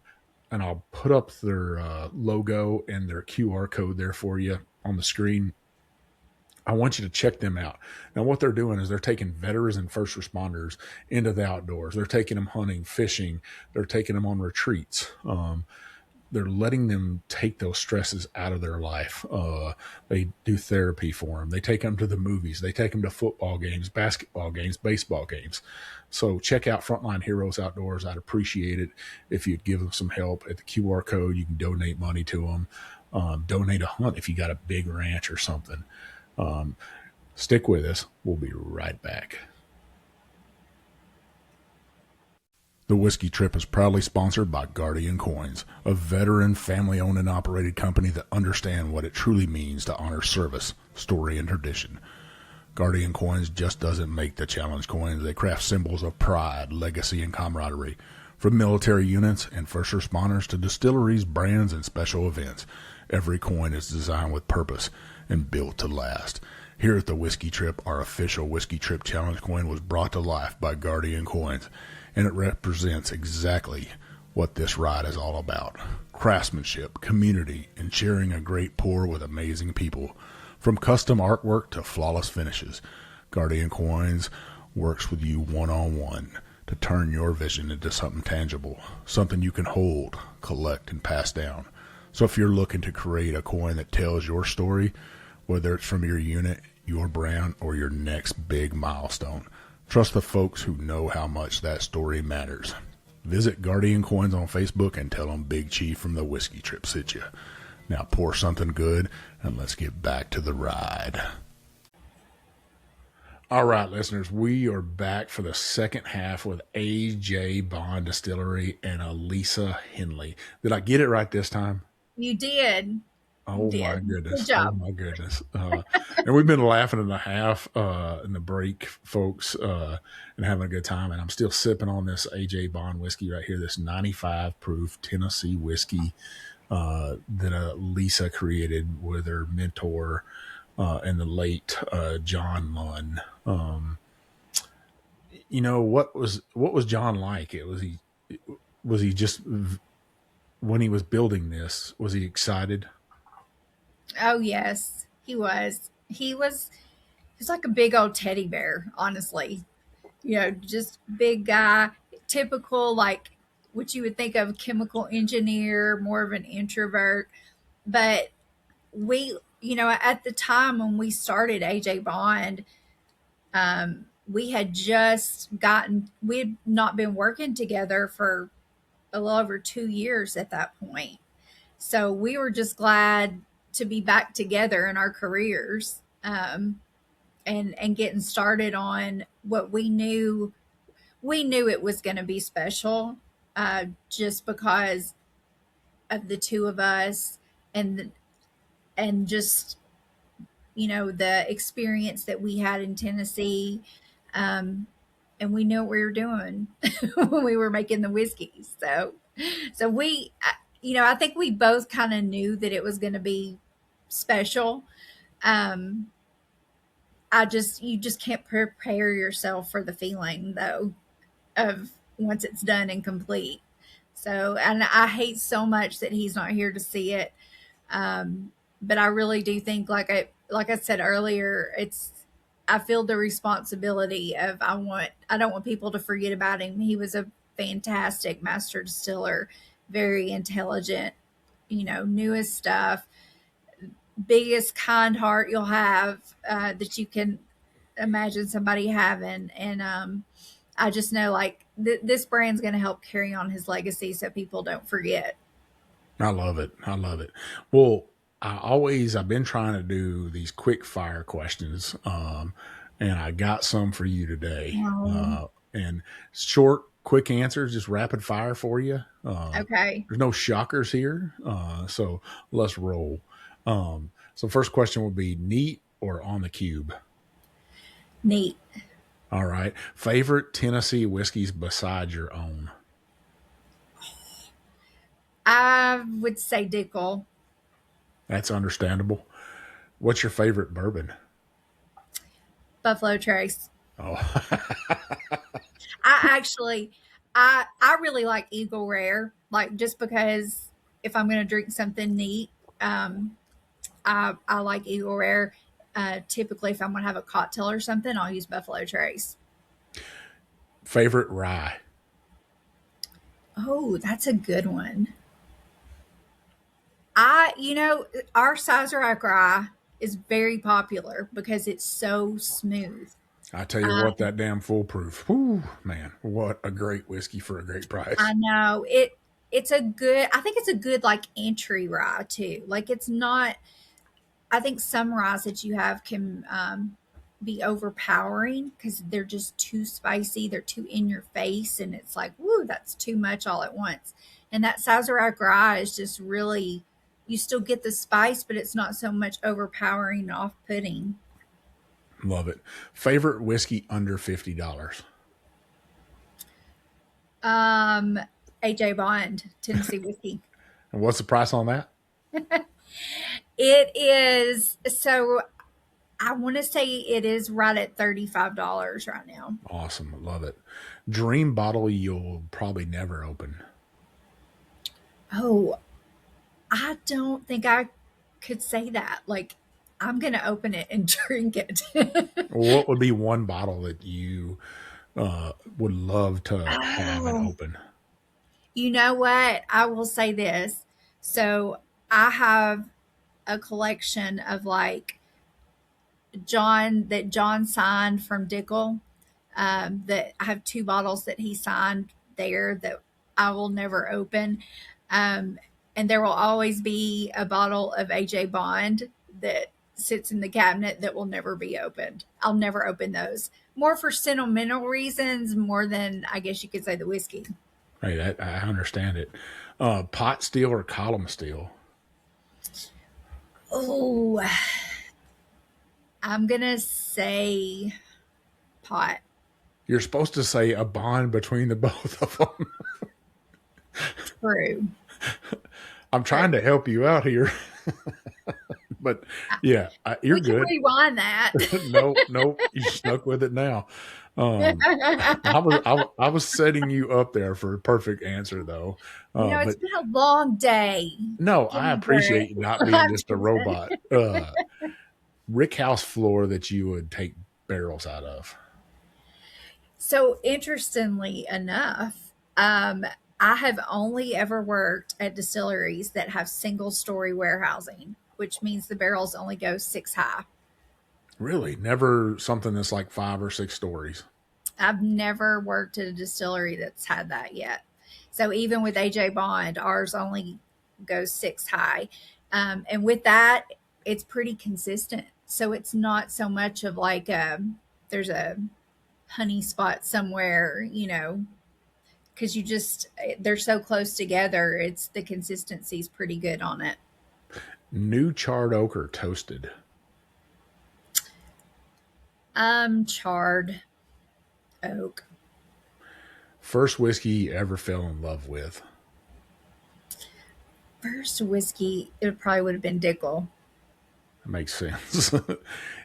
I'll put up their logo and their QR code there for you on the screen. I want you to check them out. Now, what they're doing is they're taking veterans and first responders into the outdoors. They're taking them hunting, fishing. They're taking them on retreats. They're letting them take those stresses out of their life. They do therapy for them. They take them to the movies. They take them to football games, basketball games, baseball games. So check out Frontline Heroes Outdoors. I'd appreciate it if you'd give them some help. At the QR code, you can donate money to them. Donate a hunt if you got a big ranch or something. Stick with us. We'll be right back. The Whiskey Trip is proudly sponsored by Guardian Coins, a veteran, family-owned and operated company that understands what it truly means to honor service, story, and tradition. Guardian Coins just doesn't make the challenge coins. They craft symbols of pride, legacy, and camaraderie. From military units and first responders to distilleries, brands, and special events, every coin is designed with purpose and built to last. Here at the Whiskey Trip, our official Whiskey Trip Challenge coin was brought to life by Guardian Coins, and it represents exactly what this ride is all about. Craftsmanship, community, and sharing a great pour with amazing people. From custom artwork to flawless finishes, Guardian Coins works with you one-on-one to turn your vision into something tangible, something you can hold, collect, and pass down. So if you're looking to create a coin that tells your story, whether it's from your unit, your brand, or your next big milestone, trust the folks who know how much that story matters. Visit Guardian Coins on Facebook and tell them Big Chief from the Whiskey Trip sent you. Now pour something good and let's get back to the ride. All right, listeners, we are back for the second half with AJ Bond Distillery and Allisa Henley. Did I get it right this time? You did. Oh, You my did. goodness. Good job. Oh, my goodness. And we've been laughing in the half in the break, folks, and having a good time. And I'm still sipping on this AJ Bond whiskey right here, this 95 proof Tennessee whiskey that Lisa created with her mentor and the late John Munn. What was John like? Was he just, when he was building this, was he excited? Oh yes, he was. He's like a big old teddy bear, honestly. Just big guy, typical like what you would think of a chemical engineer, more of an introvert. But at the time when we started AJ Bond, we had not been working together for a little over 2 years at that point. So we were just glad to be back together in our careers, and getting started on what we knew. We knew it was going to be special, just because of the two of us, and just the experience that we had in Tennessee, and we knew what we were doing when we were making the whiskeys. So I think we both kind of knew that it was going to be special. Um, you just can't prepare yourself for the feeling though of once it's done and complete. So, and I hate so much that he's not here to see it. But I really do think, like I said earlier, I feel the responsibility of I don't want people to forget about him. He was a fantastic master distiller, very intelligent, knew his stuff, biggest kind heart you'll have, that you can imagine somebody having. And I just know this brand's going to help carry on his legacy so people don't forget. I love it. I love it. Well, I've been trying to do these quick fire questions, and I got some for you today. Oh, And short, quick answers, just rapid fire for you. okay. There's no shockers here, so let's roll. So first question will be neat or on the cube. Neat. All right. Favorite Tennessee whiskeys besides your own? I would say Dickel. That's understandable. What's your favorite bourbon? Buffalo Trace. Oh, I actually, I really like Eagle Rare, like just because if I'm going to drink something neat, um, I like Eagle Rare. Typically, if I'm going to have a cocktail or something, I'll use Buffalo Trace. favorite rye? Oh, that's a good one. You know, our Sazerac rye is very popular because it's so smooth. I tell you Uh, what, that damn foolproof. Whew, man, what a great whiskey for a great price. I know it. It's a good. I think it's a good like entry rye too. Like it's not. I think some ryes that you have can be overpowering because they're just too spicy. They're too in your face, and it's like, woo, that's too much all at once. And that Sazerac rye is just really. You still get the spice, but it's not so much overpowering and off-putting. Love it. Favorite whiskey under $50? Um, AJ Bond Tennessee whiskey. And what's the price on that? It is so. I want to say it is right at $35 right now. Awesome. Love it. Dream bottle you'll probably never open. Oh, I don't think I could say that. Like, I'm going to open it and drink it. What would be one bottle that you would love to have and Oh, open? you know what? I will say this. So, I have a collection of like John signed from Dickel. That I have two bottles that he signed there that I will never open. Um, and there will always be a bottle of AJ Bond that sits in the cabinet that will never be opened. I'll never open those. More for sentimental reasons, more than I guess you could say the whiskey. Hey, that, I understand it. Pot steel or column steel? Oh, I'm gonna say pot. You're supposed to say a bond between the both of them. True. I'm True. trying to help you out here, but yeah, you're We can good. rewind that. Nope, you stuck with it now. Um, I was setting you up there for a perfect answer though. It's But been a long day. no, Give I me a break. appreciate you not being I'm just a teasing. robot. Rick house floor that you would take barrels out of. So interestingly enough, I have only ever worked at distilleries that have single story warehousing, which means the barrels only go six high. Really, never something that's like 5 or 6 stories. I've never worked at a distillery that's had that yet. So even with AJ Bond, ours only goes six high. And with that, it's pretty consistent. So it's not so much of like there's a honey spot somewhere, because they're so close together. It's the consistency's pretty good on it. New charred oak or toasted? Charred oak. First whiskey you ever fell in love with? First whiskey, it probably would have been Dickel. That makes sense.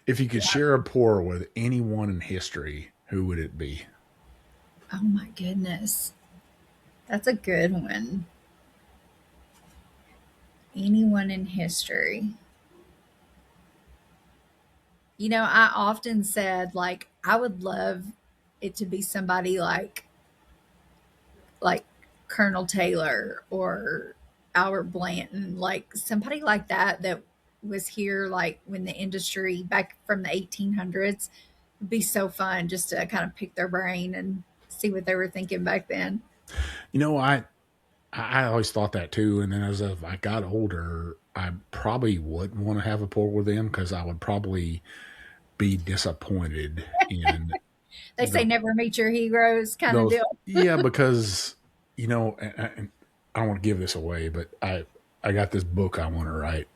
If you could share a pour with anyone in history, who would it be? Oh my goodness. That's a good one. Anyone in history. I often said like I would love it to be somebody like Colonel Taylor or Albert Blanton, like somebody like that was here like when the industry back from the 1800s. It'd be so fun just to kind of pick their brain and see what they were thinking back then. You know, I always thought that too, and then as I got older, I probably wouldn't want to have a pour with them because I would probably be disappointed in They say the never meet your heroes kind of those. deal. Yeah, because and I don't want to give this away, but I got this book I want to write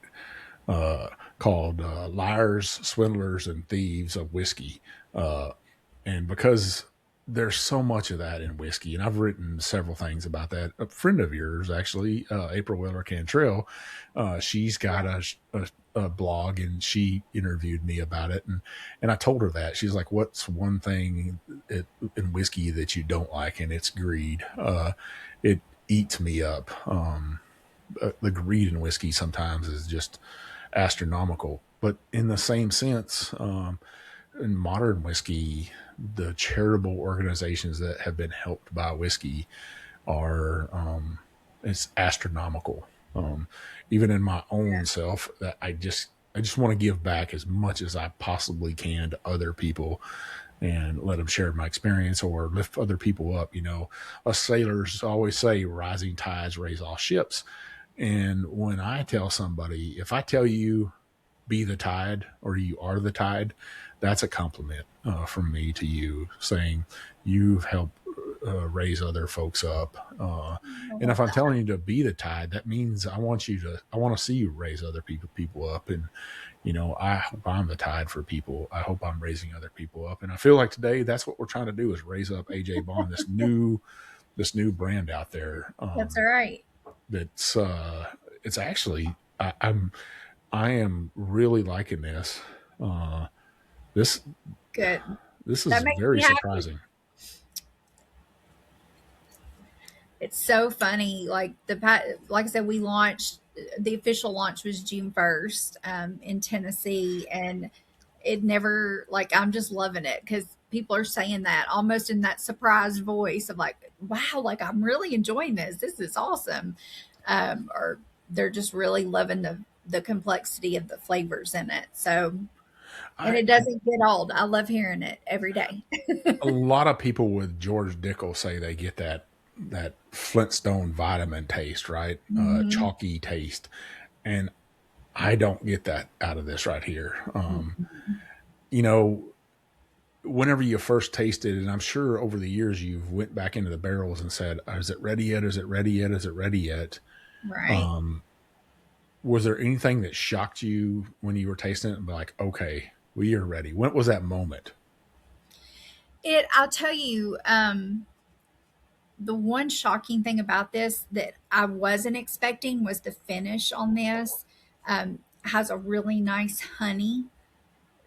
uh, called "Liars, Swindlers, and Thieves of Whiskey," uh, and because there's so much of that in whiskey, and I've written several things about that. A friend of yours, actually, April Weller Cantrell, she's got a blog, and she interviewed me about it, and I told her that. She's like, "What's one thing in whiskey that you don't like?" And it's greed. It eats me up. The greed in whiskey sometimes is just astronomical. But in the same sense, in modern whiskey, the charitable organizations that have been helped by whiskey are it's astronomical. Even in my own self, that I just want to give back as much as I possibly can to other people and let them share my experience or lift other people up. Us sailors always say rising tides raise all ships. And when I tell somebody, if I tell you be the tide or you are the tide, that's a compliment from me to you, saying you've helped raise other folks up. I And love if I'm that. telling you to be the tide, that means I want to see you raise other people up. And, I hope I'm the tide for people. I hope I'm raising other people up. And I feel like today that's what we're trying to do is raise up AJ Bond, this new brand out there. That's all right. That's it's actually I am really liking this. Uh, this Good. this is That makes very me happy. surprising. It's so funny. Like I said, we launched. The official launch was June 1st in Tennessee, and it never like I'm just loving it because people are saying that almost in that surprised voice of like, "Wow, like I'm really enjoying this. This is awesome," or they're just really loving the complexity of the flavors in it. So, and I it doesn't get old. I love hearing it every day. A lot of people with George Dickel say they get that Flintstone vitamin taste, right? Mhm. Chalky taste, and I don't get that out of this right here. Mhm. You know, whenever you first tasted, and I'm sure over the years you've went back into the barrels and said, "Is it ready yet? Is it ready yet? Is it ready yet?" Right. Um, was there anything that shocked you when you were tasting it and be like, "Okay, we are ready"? When was that moment? I'll tell you, the one shocking thing about this that I wasn't expecting was the finish on this. Has a really nice honey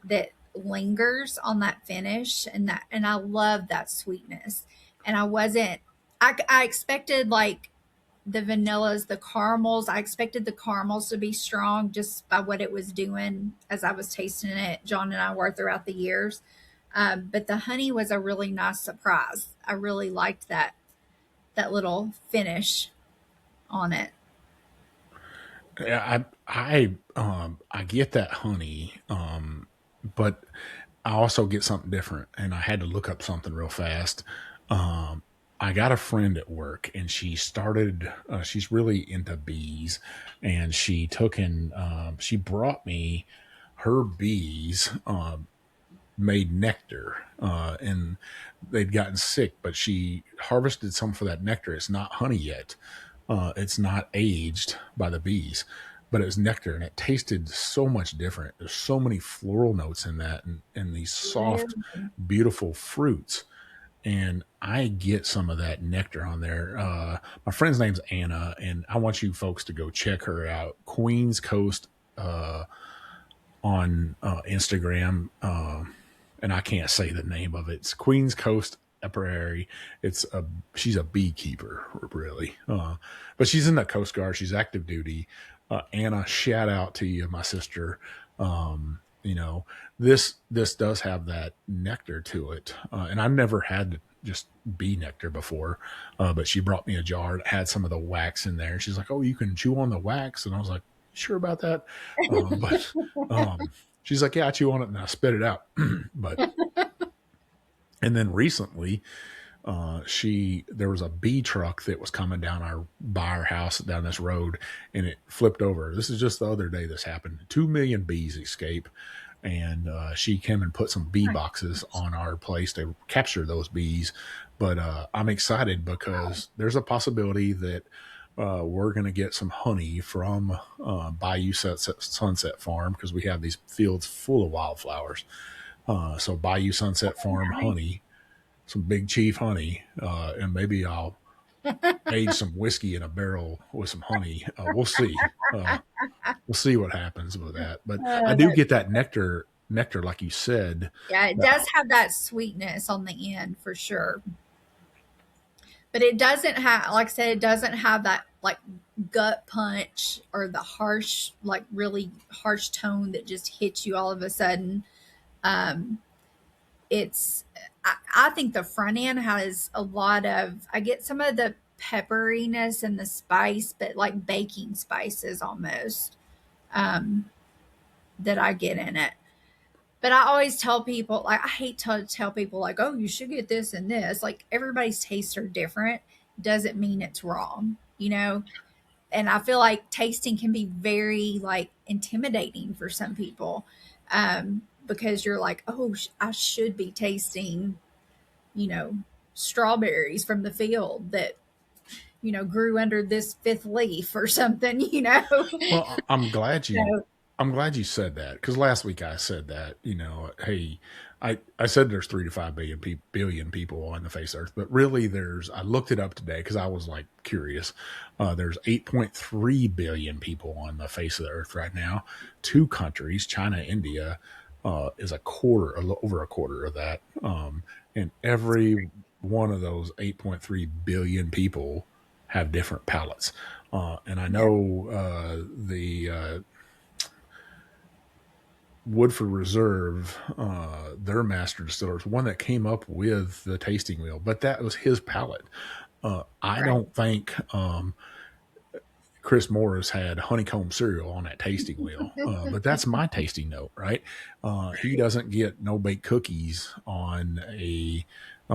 that lingers on that finish, and I love that sweetness. And I wasn't, I expected like the vanillas, the caramels. I expected the caramels to be strong just by what it was doing as I was tasting it. John and I were throughout the years. But the honey was a really nice surprise. I really liked that little finish on it. Yeah, I get that honey, but I also get something different, and I had to look up something real fast. Um, I got a friend at work, and she started. She's really into bees, and she brought me her bees made nectar, and they'd gotten sick, but she harvested some for that nectar. It's not honey yet. It's not aged by the bees, but it was nectar, and it tasted so much different. There's so many floral notes in that, and these soft, Really? beautiful fruits. And I get some of that nectar on there. My friend's name's Anna, and I want you folks to go check her out. Queens Coast on Instagram, and I can't say the name of it. It's Queens Coast Apiary. She's a beekeeper, really, but she's in the Coast Guard. She's active duty. Anna, shout out to you, my sister. You know, this does have that nectar to it, and I've never had just bee nectar before, but she brought me a jar that had some of the wax in there. She's like, "Oh, you can chew on the wax," and I was like, "Sure about that?" But she's like, "Yeah, I chew on it and I spit it out." But and then recently, There was a bee truck that was coming by our house down this road, and it flipped over. This is just the other day this happened. 2 million bees escape, and she came and put some bee boxes on our place to capture those bees. But I'm excited because there's a possibility that we're going to get some honey from Bayou Sunset Farm, because we have these fields full of wildflowers. So Bayou Sunset Farm honey, some Big Chief honey, and maybe I'll age some whiskey in a barrel with some honey. We'll see. We'll see what happens with that. But I do That, get that nectar, like you said. yeah, it That, does have that sweetness on the end for sure. But it doesn't have, like I said, it doesn't have that like gut punch or the harsh, like really harsh tone that just hits you all of a sudden. Um, it's, I think the front end has a lot of, I get some of the pepperiness and the spice, but like baking spices almost, um, that I get in it. But I always tell people, like, I hate to tell people, like, oh, you should get this and this. Like, everybody's tastes are different. Doesn't mean it's wrong, you know? And I feel like tasting can be very, like, intimidating for some people, because you're like, oh, I should be tasting, you know, strawberries from the field that, grew under this fifth leaf or something, well, So, I'm glad you said that, because last week I said that, hey, I said there's 3 to 5 billion people on the face of Earth, but really I looked it up today because I was like curious. There's 8.3 billion people on the face of the Earth right now. Two countries, China, India, is over a quarter of that. And every one of those 8.3 billion people have different palates. And I yeah. know the Woodford Reserve, their master distiller, is one that came up with the tasting wheel, but that was his palate. I Right. don't think Chris Morris had honeycomb cereal on that tasting wheel, but that's my tasting note, right? He doesn't get no baked cookies on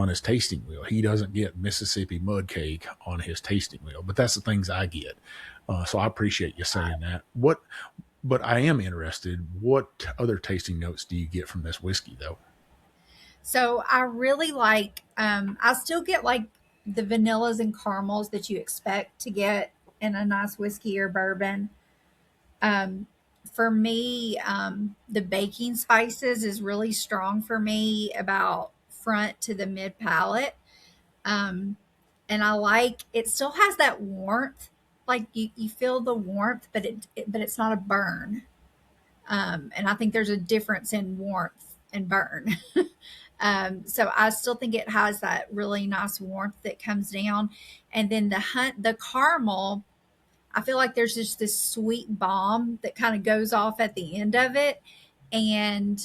his tasting wheel. He doesn't get Mississippi mud cake on his tasting wheel, but that's the things I get. So I appreciate you saying that. But I am interested. What other tasting notes do you get from this whiskey, though? So I really like, I still get like the vanillas and caramels that you expect to get in a nice whiskey or bourbon. Um, for me, the baking spices is really strong for me about front to the mid palate. Um, and I like, it still has that warmth. Like you feel the warmth, but it's not a burn. And I think there's a difference in warmth and burn. So I still think it has that really nice warmth that comes down. And then the caramel, I feel like there's just this sweet bomb that kind of goes off at the end of it. And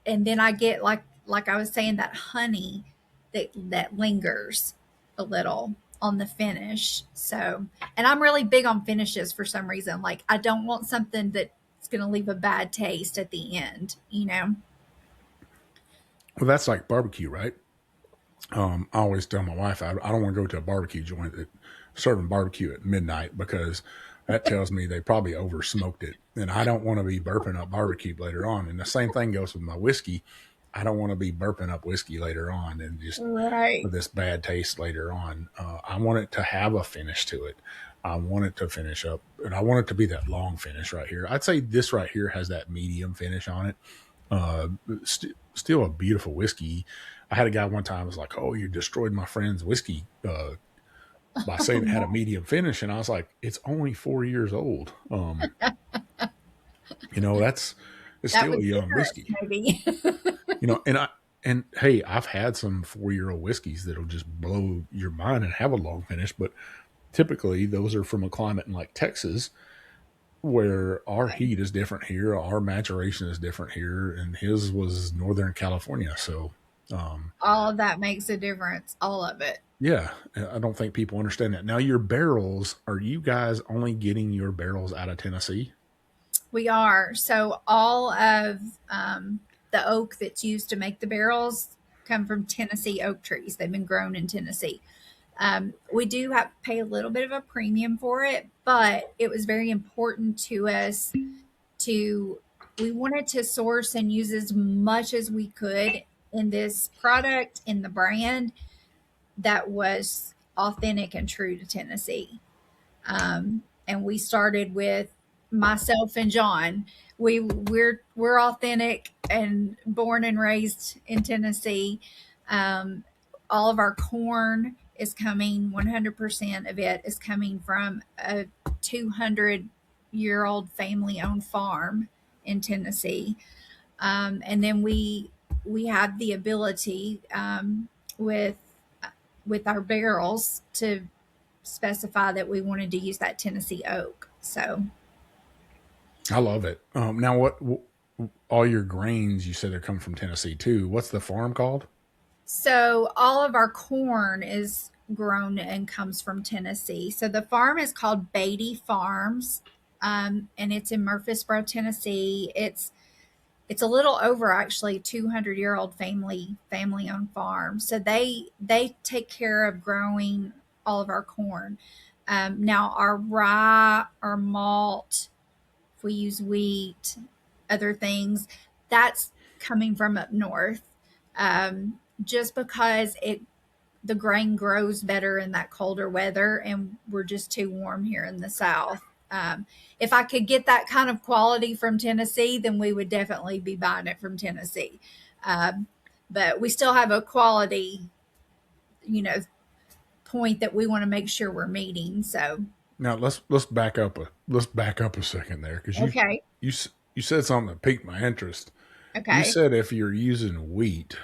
then I get like I was saying, that honey that lingers a little on the finish. So, and I'm really big on finishes for some reason. Like I don't want something that's going to leave a bad taste at the end. Well, that's like barbecue, right? I always tell my wife I don't want to go to a barbecue joint that serving barbecue at midnight, because that tells me they probably over smoked it, and I don't want to be burping up barbecue later on. And the same thing goes with my whiskey. I don't want to be burping up whiskey later on and just Right. with this bad taste later on. I want it to have a finish to it. I want it to finish up, and I want it to be that long finish right here. I'd say this right here has that medium finish on it. Uh, Still a beautiful whiskey. I had a guy one time was like, "Oh, you destroyed my friend's whiskey by saying it had a medium finish," and I was like, "It's only 4 years old. That's it's That still was a young generous, whiskey. maybe. And hey, I've had some 4 year old whiskeys that'll just blow your mind and have a long finish, but typically those are from a climate in like Texas, where our heat is different here, our maturation is different here, and his was Northern California. So, All of that makes a difference. All of it. yeah, I don't think people understand that. Now, your barrels, are you guys only getting your barrels out of Tennessee? We are. So all of the oak that's used to make the barrels come from Tennessee oak trees. They've been grown in Tennessee. We do have to pay a little bit of a premium for it, but it was very important to us to, we wanted to source and use as much as we could in this product, in the brand, that was authentic and true to Tennessee. And we started with myself and John. We're authentic and born and raised in Tennessee. Um, all of our corn is coming. 100% of it is coming from a 200-year-old family-owned farm in Tennessee. And then we have the ability, with our barrels, to specify that we wanted to use that Tennessee oak. So I love it. Now, what all your grains, you said they're coming from Tennessee too. What's the farm called? all of our corn is grown and comes from Tennessee. So the farm is called Beatty Farms, and it's in Murfreesboro, Tennessee. It's a little over, actually, 200-year-old family owned farm. So they take care of growing all of our corn. Now our rye, our malt, if we use wheat, other things, that's coming from up north. Just because the grain grows better in that colder weather, and we're just too warm here in the South. If I could get that kind of quality from Tennessee, then we would definitely be buying it from Tennessee. But we still have a quality, point that we want to make sure we're meeting. So Now let's back up a second there, because okay, you said something that piqued my interest. You okay. said if you're using wheat,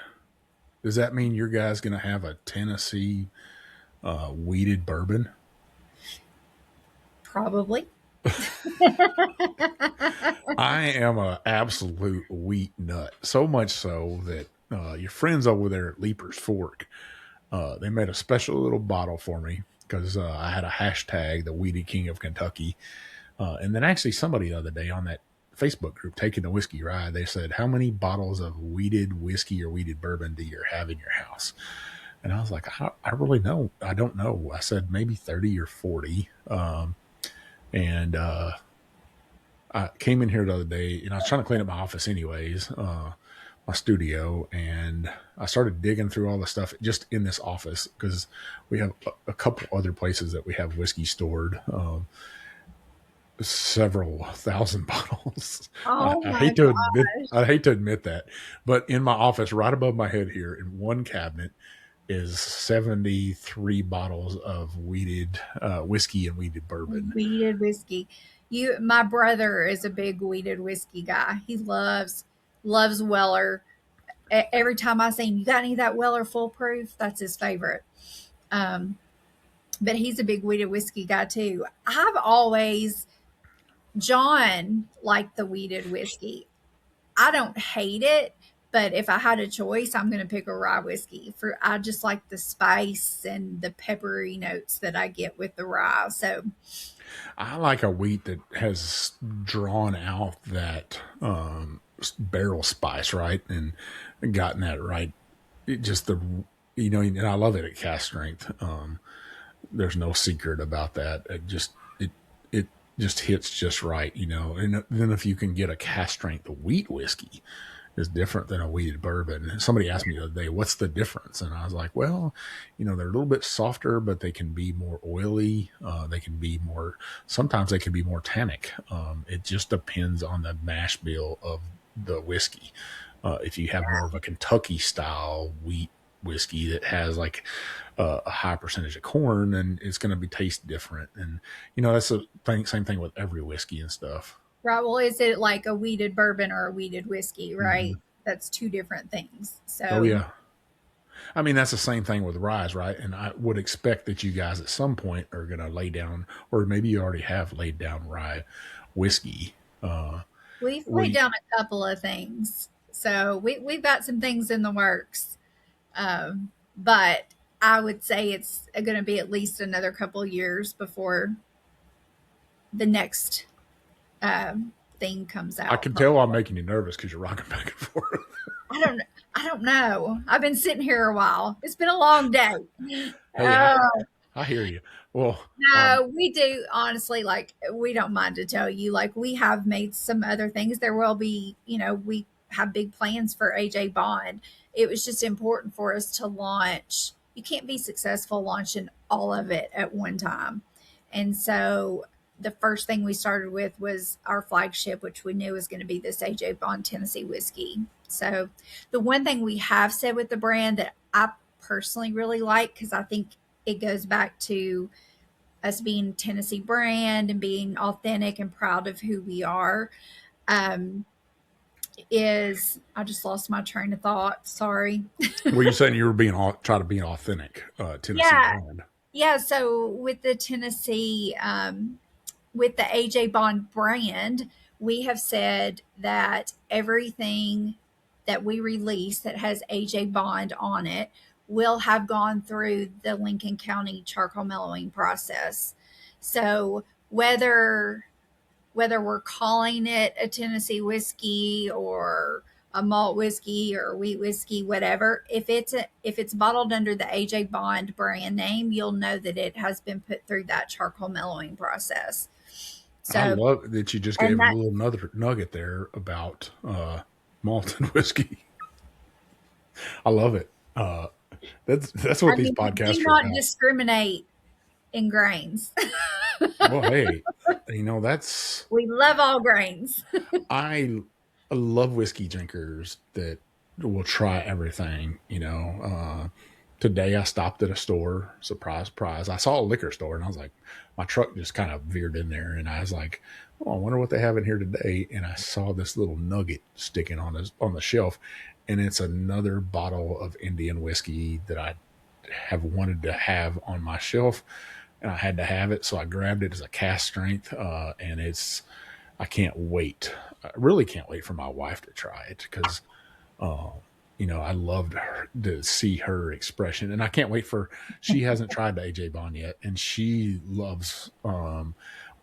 does that mean your guy's going to have a Tennessee wheated bourbon? Probably. I am a absolute wheat nut, so much so that your friends over there at Leaper's Fork, they made a special little bottle for me because I had a hashtag, the Wheated King of Kentucky. And then actually somebody the other day on that Facebook group, Taking the Whiskey Ride, they said, how many bottles of wheated whiskey or wheated bourbon do you have in your house? And I was like, I really don't. I don't know. I said maybe 30 or 40. And I came in here the other day, and I was trying to clean up my office anyways, my studio, and I started digging through all the stuff just in this office because we have a couple other places that we have whiskey stored. Several thousand bottles. Oh I my hate to gosh. admit that, but in my office, right above my head here, in one cabinet, is 73 bottles of wheated whiskey and wheated bourbon. Wheated whiskey. My brother is a big wheated whiskey guy. He loves Weller. Every time I say, you got any of that Weller Full Proof? That's his favorite. Um, but he's a big wheated whiskey guy too. John liked the wheated whiskey. I don't hate it, but if I had a choice, I'm going to pick a rye whiskey. I just like the spice and the peppery notes that I get with the rye. So I like a wheat that has drawn out that barrel spice, right, and gotten that right. It just and I love it at cast strength. There's no secret about that. It just hits just right, And then if you can get a cast strength wheat whiskey, is different than a wheated bourbon. Somebody asked me the other day, what's the difference? And I was like, well, they're a little bit softer, but they can be more oily. Sometimes they can be more tannic. It just depends on the mash bill of the whiskey. If you have more of a Kentucky style wheat whiskey that has like a high percentage of corn, and it's going to be taste different. And, that's the same thing with every whiskey and stuff. right, well, is it like a wheated bourbon or a wheated whiskey, Mm-hmm. right? That's two different things. Oh So yeah. I mean, that's the same thing with rye, right? And I would expect that you guys at some point are going to lay down, or maybe you already have laid down rye whiskey. we've laid We, down a couple of things. So we've got some things in the works. But I would say it's going to be at least another couple of years before the next thing comes I out. can tell I'm making you nervous because you're rocking back and forth. I don't know. I don't know. I've been sitting here a while. It's been a long day. Hey, Uh, I hear you. Well, no, we do honestly, like, we don't mind to tell you, like, we have made some other things. There will be, we have big plans for AJ Bond. It was just important for us to launch. You can't be successful launching all of it at one time. And so the first thing we started with was our flagship, which we knew was going to be this AJ Bond Tennessee whiskey. So the one thing we have said with the brand that I personally really like, because I think it goes back to us being Tennessee brand and being authentic and proud of who we are, um, is I just lost my train of thought. Sorry. were you saying you were trying to be an authentic Tennessee Yeah. brand? Yeah. So with the Tennessee, with the AJ Bond brand, we have said that everything that we release that has AJ Bond on it will have gone through the Lincoln County charcoal mellowing process. So whether we're calling it a Tennessee whiskey or a malt whiskey or wheat whiskey, whatever, if it's bottled under the AJ Bond brand name, you'll know that it has been put through that charcoal mellowing process. I So, love that you just and gave a that, little another nugget there about malted whiskey. I love it. That's what I these mean, we do podcasts are not about. discriminate in grains. Well, hey, that's We love all grains. I love whiskey drinkers that will try everything. Today I stopped at a store. Surprise, surprise! I saw a liquor store, and I was like, my truck just kind of veered in there, and I was like, oh, I wonder what they have in here today. And I saw this little nugget sticking on the shelf, and it's another bottle of Indian whiskey that I have wanted to have on my shelf, and I had to have it, so I grabbed it as a cast strength, and I can't wait. I really can't wait for my wife to try it because, uh, I loved her to see her expression, and I can't wait for. She hasn't tried the AJ Bond yet, and she loves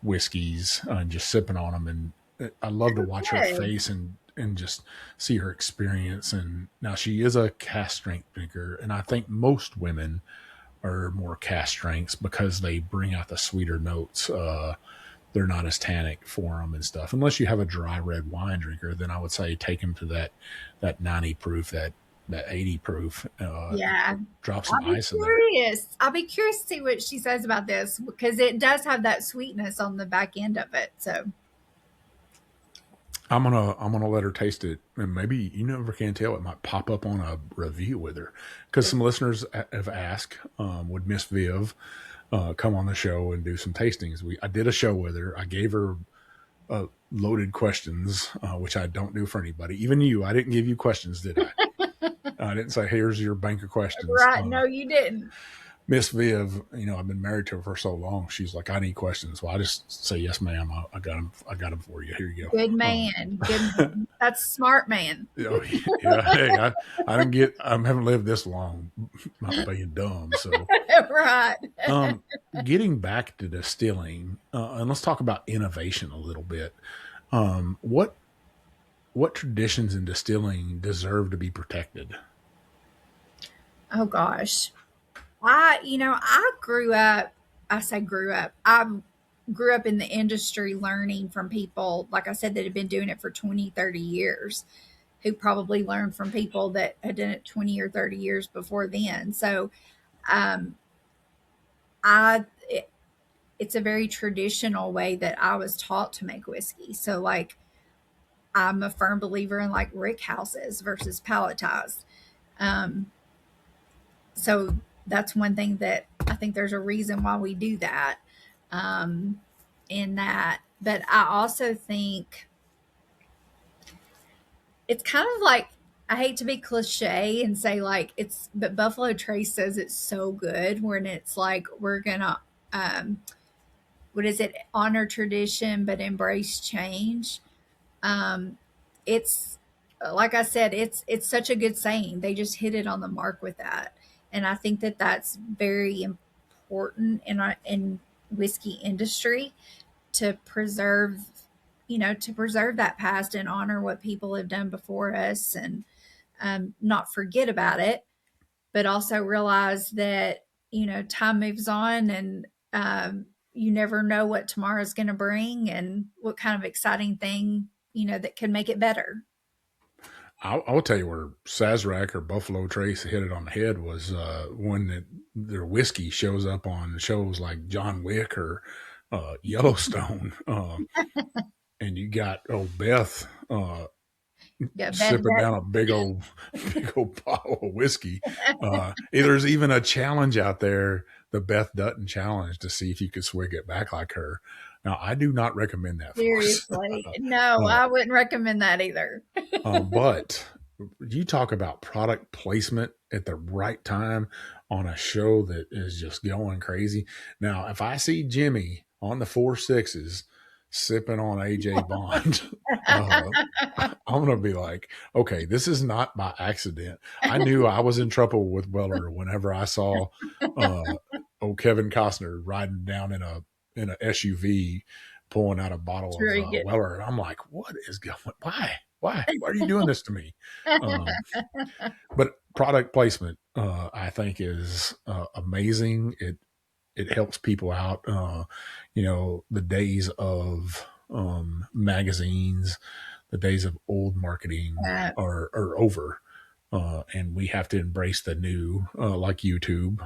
whiskeys and just sipping on them, and I love to watch her Good. face and just see her experience. And now she is a cast strength drinker, and I think most women are more cast strengths because they bring out the sweeter notes. They're not as tannic for them and stuff. Unless you have a dry red wine drinker, then I would say take them to that 90 proof, that 80 proof. Yeah. Drop some ice in there. I'll be curious to see what she says about this because it does have that sweetness on the back end of it. So, I'm gonna let her taste it, and maybe you never can tell. It might pop up on a review with her because some listeners have asked, would Miss Viv come on the show and do some tastings? I did a show with her. I gave her loaded questions, which I don't do for anybody, even you. I didn't give you questions, did I? I didn't say, here's your bank of questions. right. No, you didn't. Miss Viv, I've been married to her for so long. She's like, I need questions. Well, I just say, yes, ma'am. I got them. I got them for you. Here you Good go. man. Good man. That's a smart man. Yeah. Hey, I haven't lived this long, not being dumb. So, Right. um, getting back to distilling, and let's talk about innovation a little bit. What traditions in distilling deserve to be protected? Oh gosh. I grew up, I say grew up. I grew up in the industry learning from people, like I said, that had been doing it for 20, 30 years, who probably learned from people that had done it 20 or 30 years before then. So, um, I, it, it's a very traditional way that I was taught to make whiskey. So, like, I'm a firm believer in like rick houses versus palletized. Um, so that's one thing that I think there's a reason why we do that. Um, in that, but I also think it's kind of like, I hate to be cliche and say like but Buffalo Trace says it's so good when it's like we're gonna, um, what is it, honor tradition but embrace change. Um, it's like I said, it's such a good saying. They just hit it on the mark with that, and I think that that's very important in our in whiskey industry to preserve, to preserve that past and honor what people have done before us. And not forget about it, but also realize that, time moves on, and you never know what tomorrow's going to bring and what kind of exciting thing, that can make it better. I'll tell you where Sazerac or Buffalo Trace hit it on the head was when their whiskey shows up on shows like John Wick or Yellowstone. And you got old Beth Yeah, sipping down a big old bottle of whiskey. There's even a challenge out there, the Beth Dutton challenge, to see if you could swig it back like her. Now, I do not recommend that. Seriously. No, I wouldn't recommend that either. But you talk about product placement at the right time on a show that is just going crazy. Now, if I see Jimmy on the 4-6s sipping on AJ Bond, I'm going to be like, okay, this is not by accident. I knew I was in trouble with Weller whenever I saw old Kevin Costner riding down in a SUV pulling out a bottle of Weller. And I'm like, what is going on? Why are you doing this to me? But product placement, I think, is amazing. It helps people out. The days of magazines, the days of old marketing are over. And we have to embrace the new, like YouTube,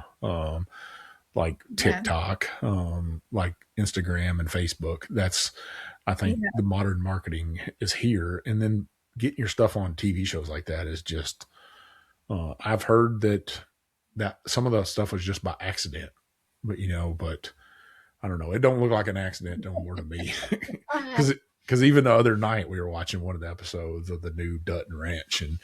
like TikTok, like Instagram and Facebook. That's, I think, the modern marketing is here. And then getting your stuff on TV shows like that is just, I've heard that some of the stuff was just by accident, but I don't know. It don't look like an accident no more to me. Because even the other night we were watching one of the episodes of the new Dutton Ranch, and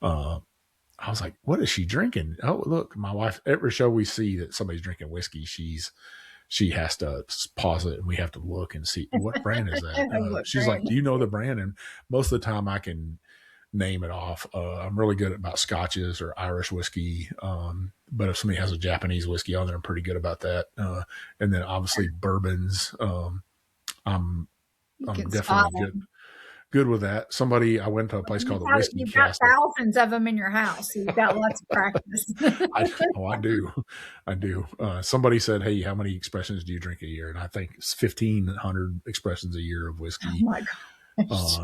I was like, what is she drinking? Oh, look, my wife, every show we see that somebody's drinking whiskey, she has to pause it and we have to look and see what brand is that. She's like, do you know the brand? And most of the time I can name it off. I'm really good about scotches or Irish whiskey. But if somebody has a Japanese whiskey on there, I'm pretty good about that. And then obviously bourbons. I'm definitely good with that. I went to a place called the Whiskey You've Castle. got thousands of them in your house. So you've got lots of practice. I do. Somebody said, hey, how many expressions do you drink a year? And I think it's 1,500 expressions a year of whiskey. Oh my gosh.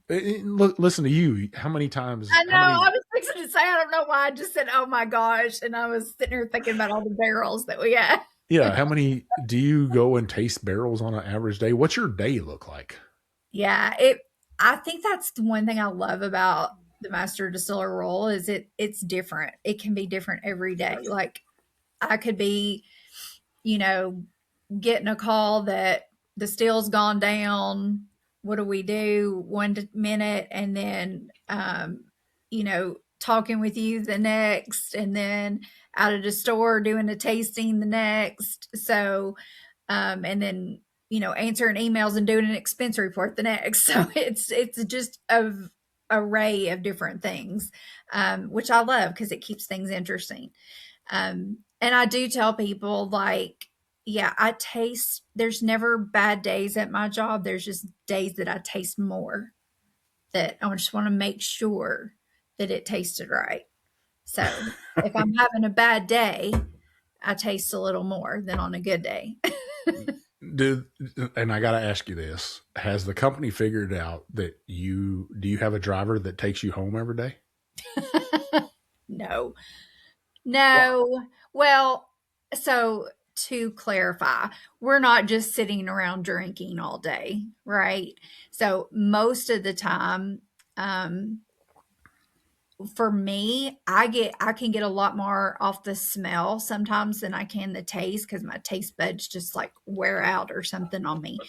Look, listen to you. How many times? I know. I was fixing to say, I don't know why I just said, oh my gosh. And I was sitting here thinking about all the barrels that we have. Yeah. How many do you go and taste barrels on an average day? What's your day look like? Yeah. I think that's the one thing I love about the master distiller role is it's different. It can be different every day. Like I could be, getting a call that the still's gone down. What do we do? 1 minute, and then, talking with you the next, and then out of the store doing a tasting the next. So, and then, answering emails and doing an expense report the next. So it's just an array of different things, which I love because it keeps things interesting. And I do tell people there's never bad days at my job. There's just days that I taste more, that I just want to make sure that it tasted right. So if I'm having a bad day, I taste a little more than on a good day. And I got to ask you this, has the company figured out that do you have a driver that takes you home every day? No. Well, so to clarify, we're not just sitting around drinking all day, right? So most of the time, for me, I can get a lot more off the smell sometimes than I can the taste, because my taste buds just like wear out or something on me.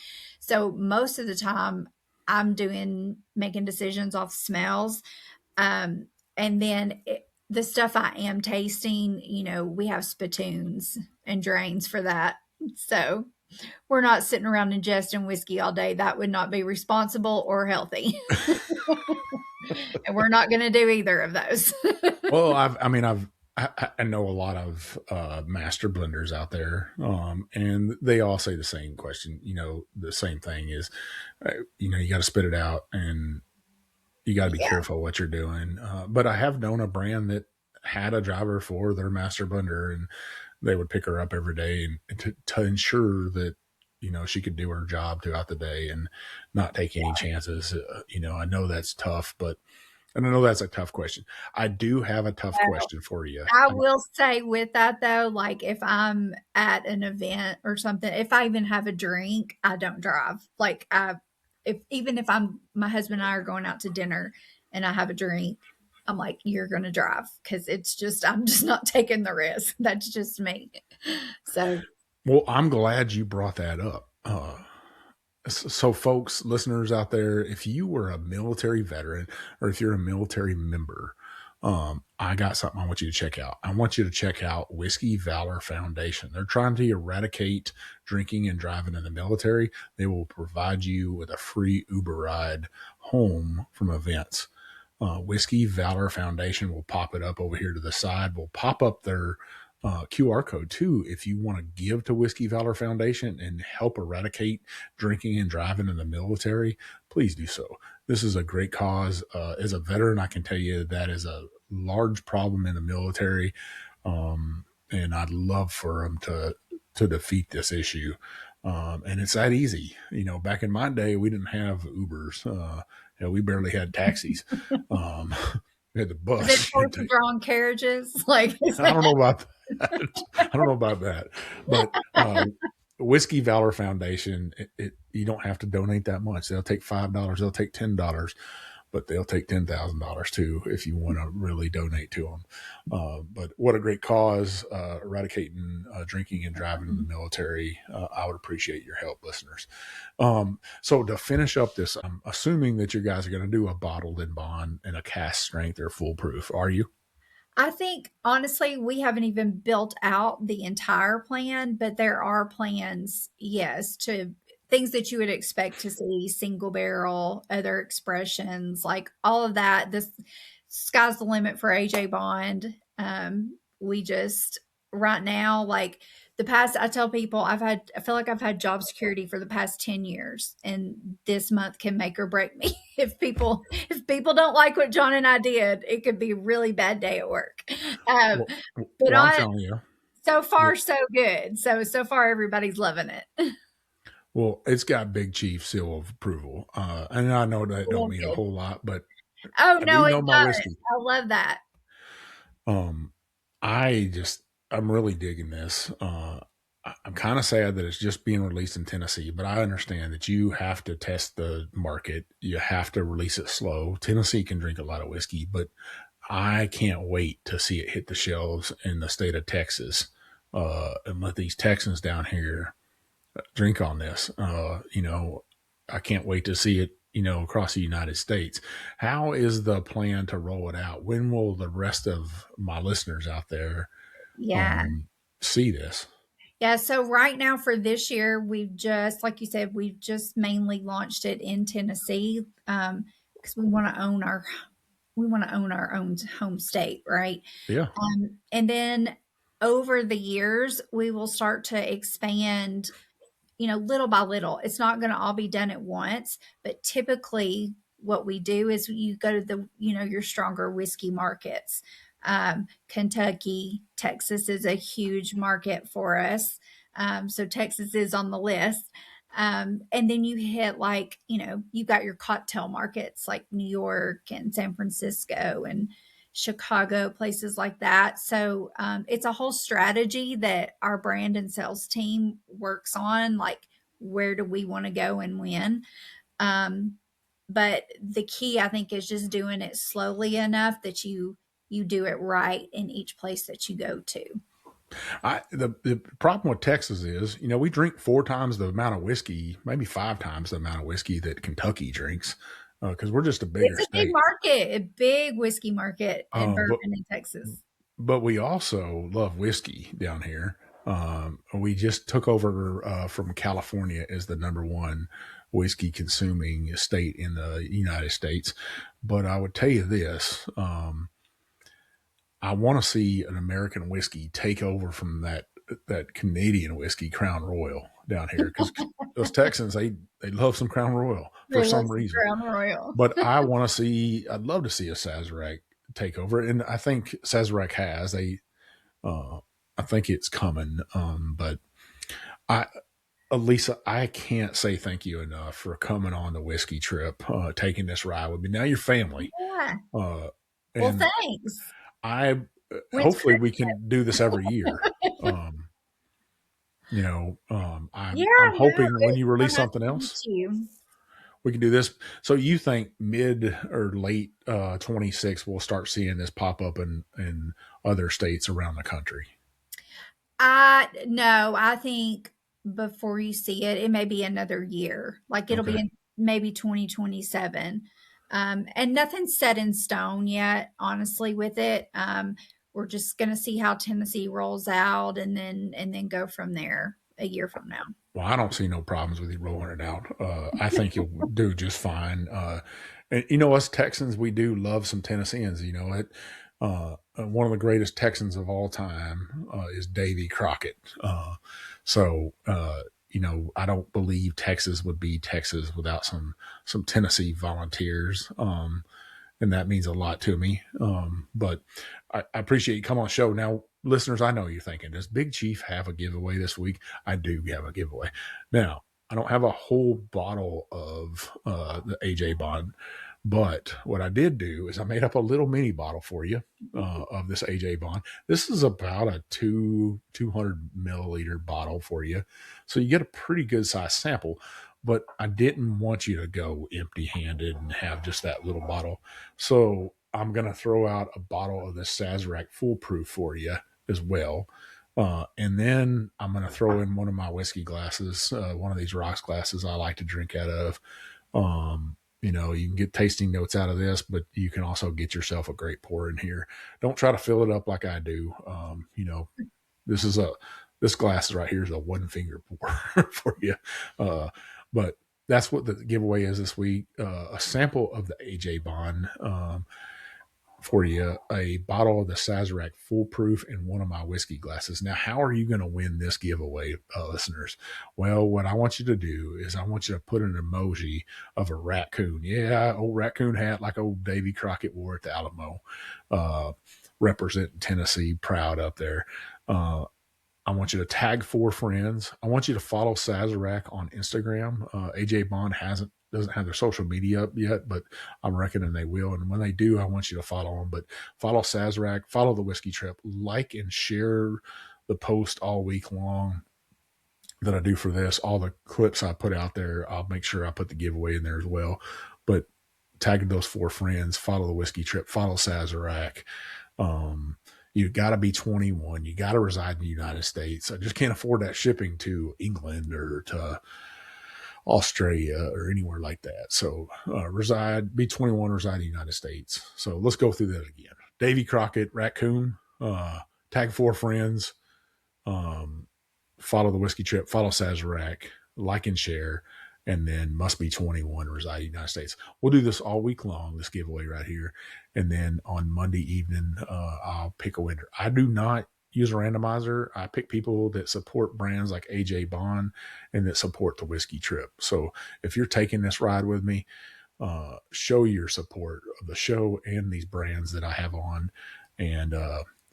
So most of the time I'm making decisions off smells. And then the stuff I am tasting, we have spittoons and drains for that. So we're not sitting around ingesting whiskey all day. That would not be responsible or healthy. And we're not going to do either of those. Well, I know a lot of master blenders out there, and they all say the same question. The same thing is, you got to spit it out, and You got to be Yeah. careful what you're doing. But I have known a brand that had a driver for their master blender, and they would pick her up every day and to ensure that, she could do her job throughout the day and not take any chances. I know that's tough, and I know that's a tough question. I do have a tough question for you. I will say with that though, like if I'm at an event or something, if I even have a drink, I don't drive. Like if my husband and I are going out to dinner and I have a drink, I'm like, you're going to drive because I'm just not taking the risk. That's just me. So Well, I'm glad you brought that up. So folks, listeners out there, if you were a military veteran or if you're a military member, I got something I want you to check out. I want you to check out Whiskey Valor Foundation. They're trying to eradicate drinking and driving in the military. They will provide you with a free Uber ride home from events. Whiskey Valor Foundation will pop it up over here to the side. We'll pop up their QR code too. If you want to give to Whiskey Valor Foundation and help eradicate drinking and driving in the military, please do so. This is a great cause. As a veteran, I can tell you that is a large problem in the military. And I'd love for them to defeat this issue. And it's that easy. Back in my day, we didn't have Ubers. We barely had taxis. We had the is it bus. horse drawn carriages? Like I don't know about that. I don't know about that. But Whiskey Valor Foundation, you don't have to donate that much. They'll take $5. They'll take $10. But they'll take $10,000 too if you want to really donate to them. But what a great cause, eradicating drinking and driving in the military. I would appreciate your help, listeners. So to finish up this, I'm assuming that you guys are going to do a bottled in bond and a cask strength or foolproof. Are you? I think honestly, we haven't even built out the entire plan, but there are plans, yes, to things that you would expect to see single barrel, other expressions, like all of that. This sky's the limit for AJ Bond. We just right now, like the past, I tell people I feel like I've had job security for the past 10 years, and this month can make or break me. If people don't like what John and I did, it could be a really bad day at work. Um, but I'm telling you. so far so good. So far everybody's loving it. Well, it's got Big Chief seal of approval. And I know that don't mean a whole lot, but Oh I no, do it know my does. whiskey. I love that. Um, I'm really digging this. I'm kind of sad that it's just being released in Tennessee, but I understand that you have to test the market. You have to release it slow. Tennessee can drink a lot of whiskey, but I can't wait to see it hit the shelves in the state of Texas, and let these Texans down here drink on this. I can't wait to see it, across the United States. How is the plan to roll it out? When will the rest of my listeners out there Yeah. see this? Yeah. So right now for this year, we've just, like you said, we've just mainly launched it in Tennessee. Because we want to own our own home state, right? Yeah. And then over the years, we will start to expand, little by little. It's not going to all be done at once, but typically what we do is you go to your stronger whiskey markets. Kentucky, Texas is a huge market for us. So Texas is on the list. And then you hit you got your cocktail markets like New York and San Francisco and Chicago, places like that. So it's a whole strategy that our brand and sales team works on, like where do we want to go and when. But the key, I think, is just doing it slowly enough that you do it right in each place that you go to. The problem with Texas is, we drink 4 times the amount of whiskey, maybe 5 times the amount of whiskey that Kentucky drinks, because we're just a bigger It's a big state. market, a big whiskey market in Bourbon in Texas. But we also love whiskey down here. We just took over from California as the number 1 whiskey consuming state in the United States. But I would tell you this, I want to see an American whiskey take over from that Canadian whiskey, Crown Royal, down here. Because those Texans, they love some Crown Royal for They some love some reason. Crown Royal. But I'd love to see a Sazerac take over. And I think Sazerac has. I think it's coming. But I, Allisa, I can't say thank you enough for coming on the whiskey trip, taking this ride with me. Now you're family. Yeah. Uh, Well, and thanks. I, When's hopefully we Christmas? can do this every year. Yeah, I'm no, hoping when you so release nice something to meet else, you. we can do this. So you think mid or late 26 we'll start seeing this pop up in other states around the country? No, I think before you see it, it may be another year. Like it'll be Okay. in maybe 2027. And nothing's set in stone yet, honestly, with it. We're just gonna see how Tennessee rolls out and then go from there a year from now. Well, I don't see no problems with you rolling it out. I think you'll do just fine. And us Texans, we do love some Tennesseans. One of the greatest Texans of all time is Davy Crockett. I don't believe Texas would be Texas without some Tennessee volunteers. And that means a lot to me. But I appreciate you come on the show. Now, listeners, I know you're thinking, does Big Chief have a giveaway this week? I do have a giveaway. Now, I don't have a whole bottle of the AJ Bond, but what I did do is I made up a little mini bottle for you of this AJ Bond. This is about a 200 milliliter bottle for you. So you get a pretty good size sample, but I didn't want you to go empty handed and have just that little bottle. So I'm going to throw out a bottle of this Sazerac Foolproof for you as well. And then I'm going to throw in one of my whiskey glasses, one of these rocks glasses I like to drink out of. You can get tasting notes out of this, but you can also get yourself a great pour in here. Don't try to fill it up like I do. This glass right here is a one finger pour for you. But that's what the giveaway is this week. A sample of the AJ Bond for you, a bottle of the Sazerac Foolproof, and one of my whiskey glasses. Now, how are you going to win this giveaway, listeners? Well, what I want you to do is I want you to put an emoji of a raccoon. Yeah, old raccoon hat like old Davy Crockett wore at the Alamo, representing Tennessee proud up there. I want you to tag 4 friends. I want you to follow Sazerac on Instagram. AJ Bond doesn't have their social media up yet, but I'm reckoning they will. And when they do, I want you to follow them. But follow Sazerac, follow the Whiskey Trip, like and share the post all week long that I do for this. All the clips I put out there, I'll make sure I put the giveaway in there as well. But tag those 4 friends, follow the Whiskey Trip, follow Sazerac. You got to be 21. You got to reside in the United States. I just can't afford that shipping to England or to Australia or anywhere like that. So be 21, reside in the United States. So let's go through that again. Davy Crockett, raccoon, tag 4 friends, follow the Whiskey Trip, follow Sazerac, like and share, and then must be 21, reside in the United States. We'll do this all week long, this giveaway right here. And then on Monday evening, I'll pick a winner. I do not use a randomizer. I pick people that support brands like AJ Bond and that support the Whiskey Trip. So if you're taking this ride with me, show your support of the show and these brands that I have on. And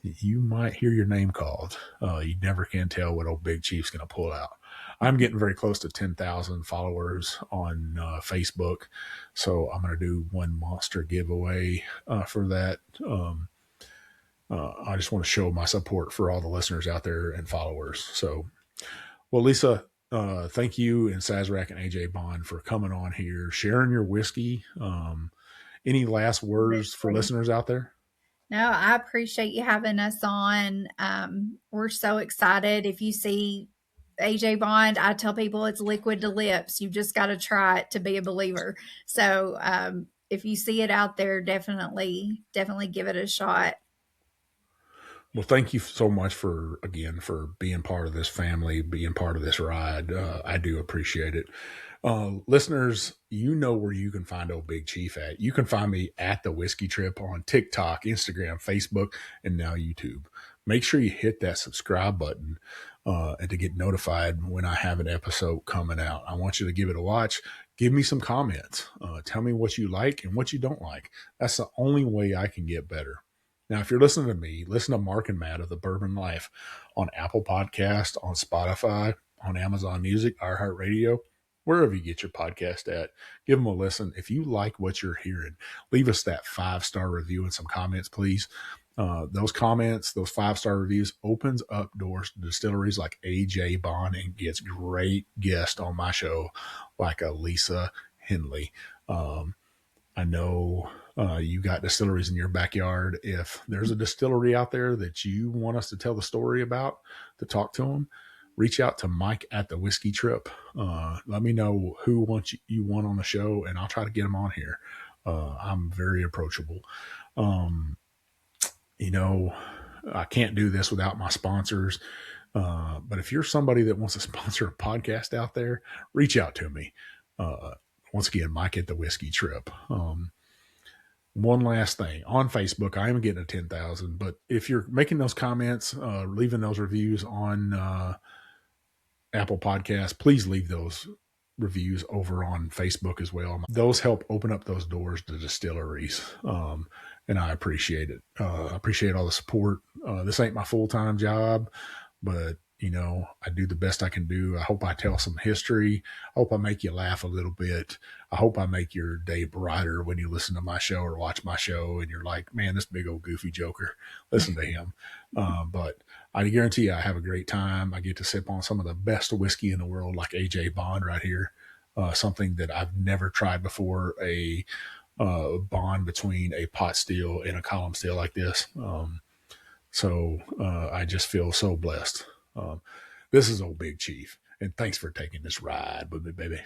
you might hear your name called. You never can tell what old Big Chief's going to pull out. I'm getting very close to 10,000 followers on Facebook. So I'm going to do one monster giveaway for that. I just want to show my support for all the listeners out there and followers. So, well, Lisa, thank you and Sazerac and AJ Bond for coming on here, sharing your whiskey. Any last words for listeners out there? No, I appreciate you having us on. We're so excited. If you see AJ Bond, I tell people it's liquid to lips. You've just got to try it to be a believer. So if you see it out there, definitely give it a shot. Well, thank you so much for being part of this family, being part of this ride. I do appreciate it. Listeners, you know where you can find old Big Chief at. You can find me at the Whiskey Trip on TikTok, Instagram, Facebook, and now YouTube. make sure you hit that subscribe button and to get notified when I have an episode coming out. I want you to give it a watch. Give me some comments. Tell me what you like and what you don't like. That's the only way I can get better. Now, if you're listening to me, listen to Mark and Matt of The Bourbon Life on Apple Podcast, on Spotify, on Amazon Music, iHeartRadio, wherever you get your podcast at. Give them a listen. If you like what you're hearing, leave us that 5-star review and some comments, please. Those comments, those 5-star reviews opens up doors to distilleries like AJ Bond and gets great guests on my show like Allisa Henley. I know you got distilleries in your backyard. If there's a distillery out there that you want us to tell the story about, to talk to them, reach out to Mike at the Whiskey Trip. Let me know who you want on the show, and I'll try to get them on here. I'm very approachable. I can't do this without my sponsors. But if you're somebody that wants to sponsor a podcast out there, reach out to me. Once again, Mike at the Whiskey Trip. One last thing. On Facebook, I am getting a 10,000, but if you're making those comments, leaving those reviews on Apple Podcasts, please leave those reviews over on Facebook as well. Those help open up those doors to distilleries. And I appreciate it. I appreciate all the support. This ain't my full-time job, but I do the best I can do. I hope I tell some history. I hope I make you laugh a little bit. I hope I make your day brighter when you listen to my show or watch my show and you're like, man, this big old goofy joker, listen to him. But I guarantee you I have a great time. I get to sip on some of the best whiskey in the world, like AJ Bond right here. Something that I've never tried before, a bond between a pot still and a column still like this. So I just feel so blessed. This is Old Big Chief, and thanks for taking this ride with me, baby.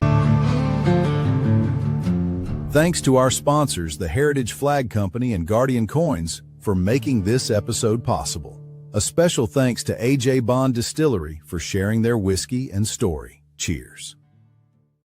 Thanks to our sponsors, the Heritage Flag Company and Guardian Coins, for making this episode possible. A special thanks to AJ Bond Distillery for sharing their whiskey and story. Cheers.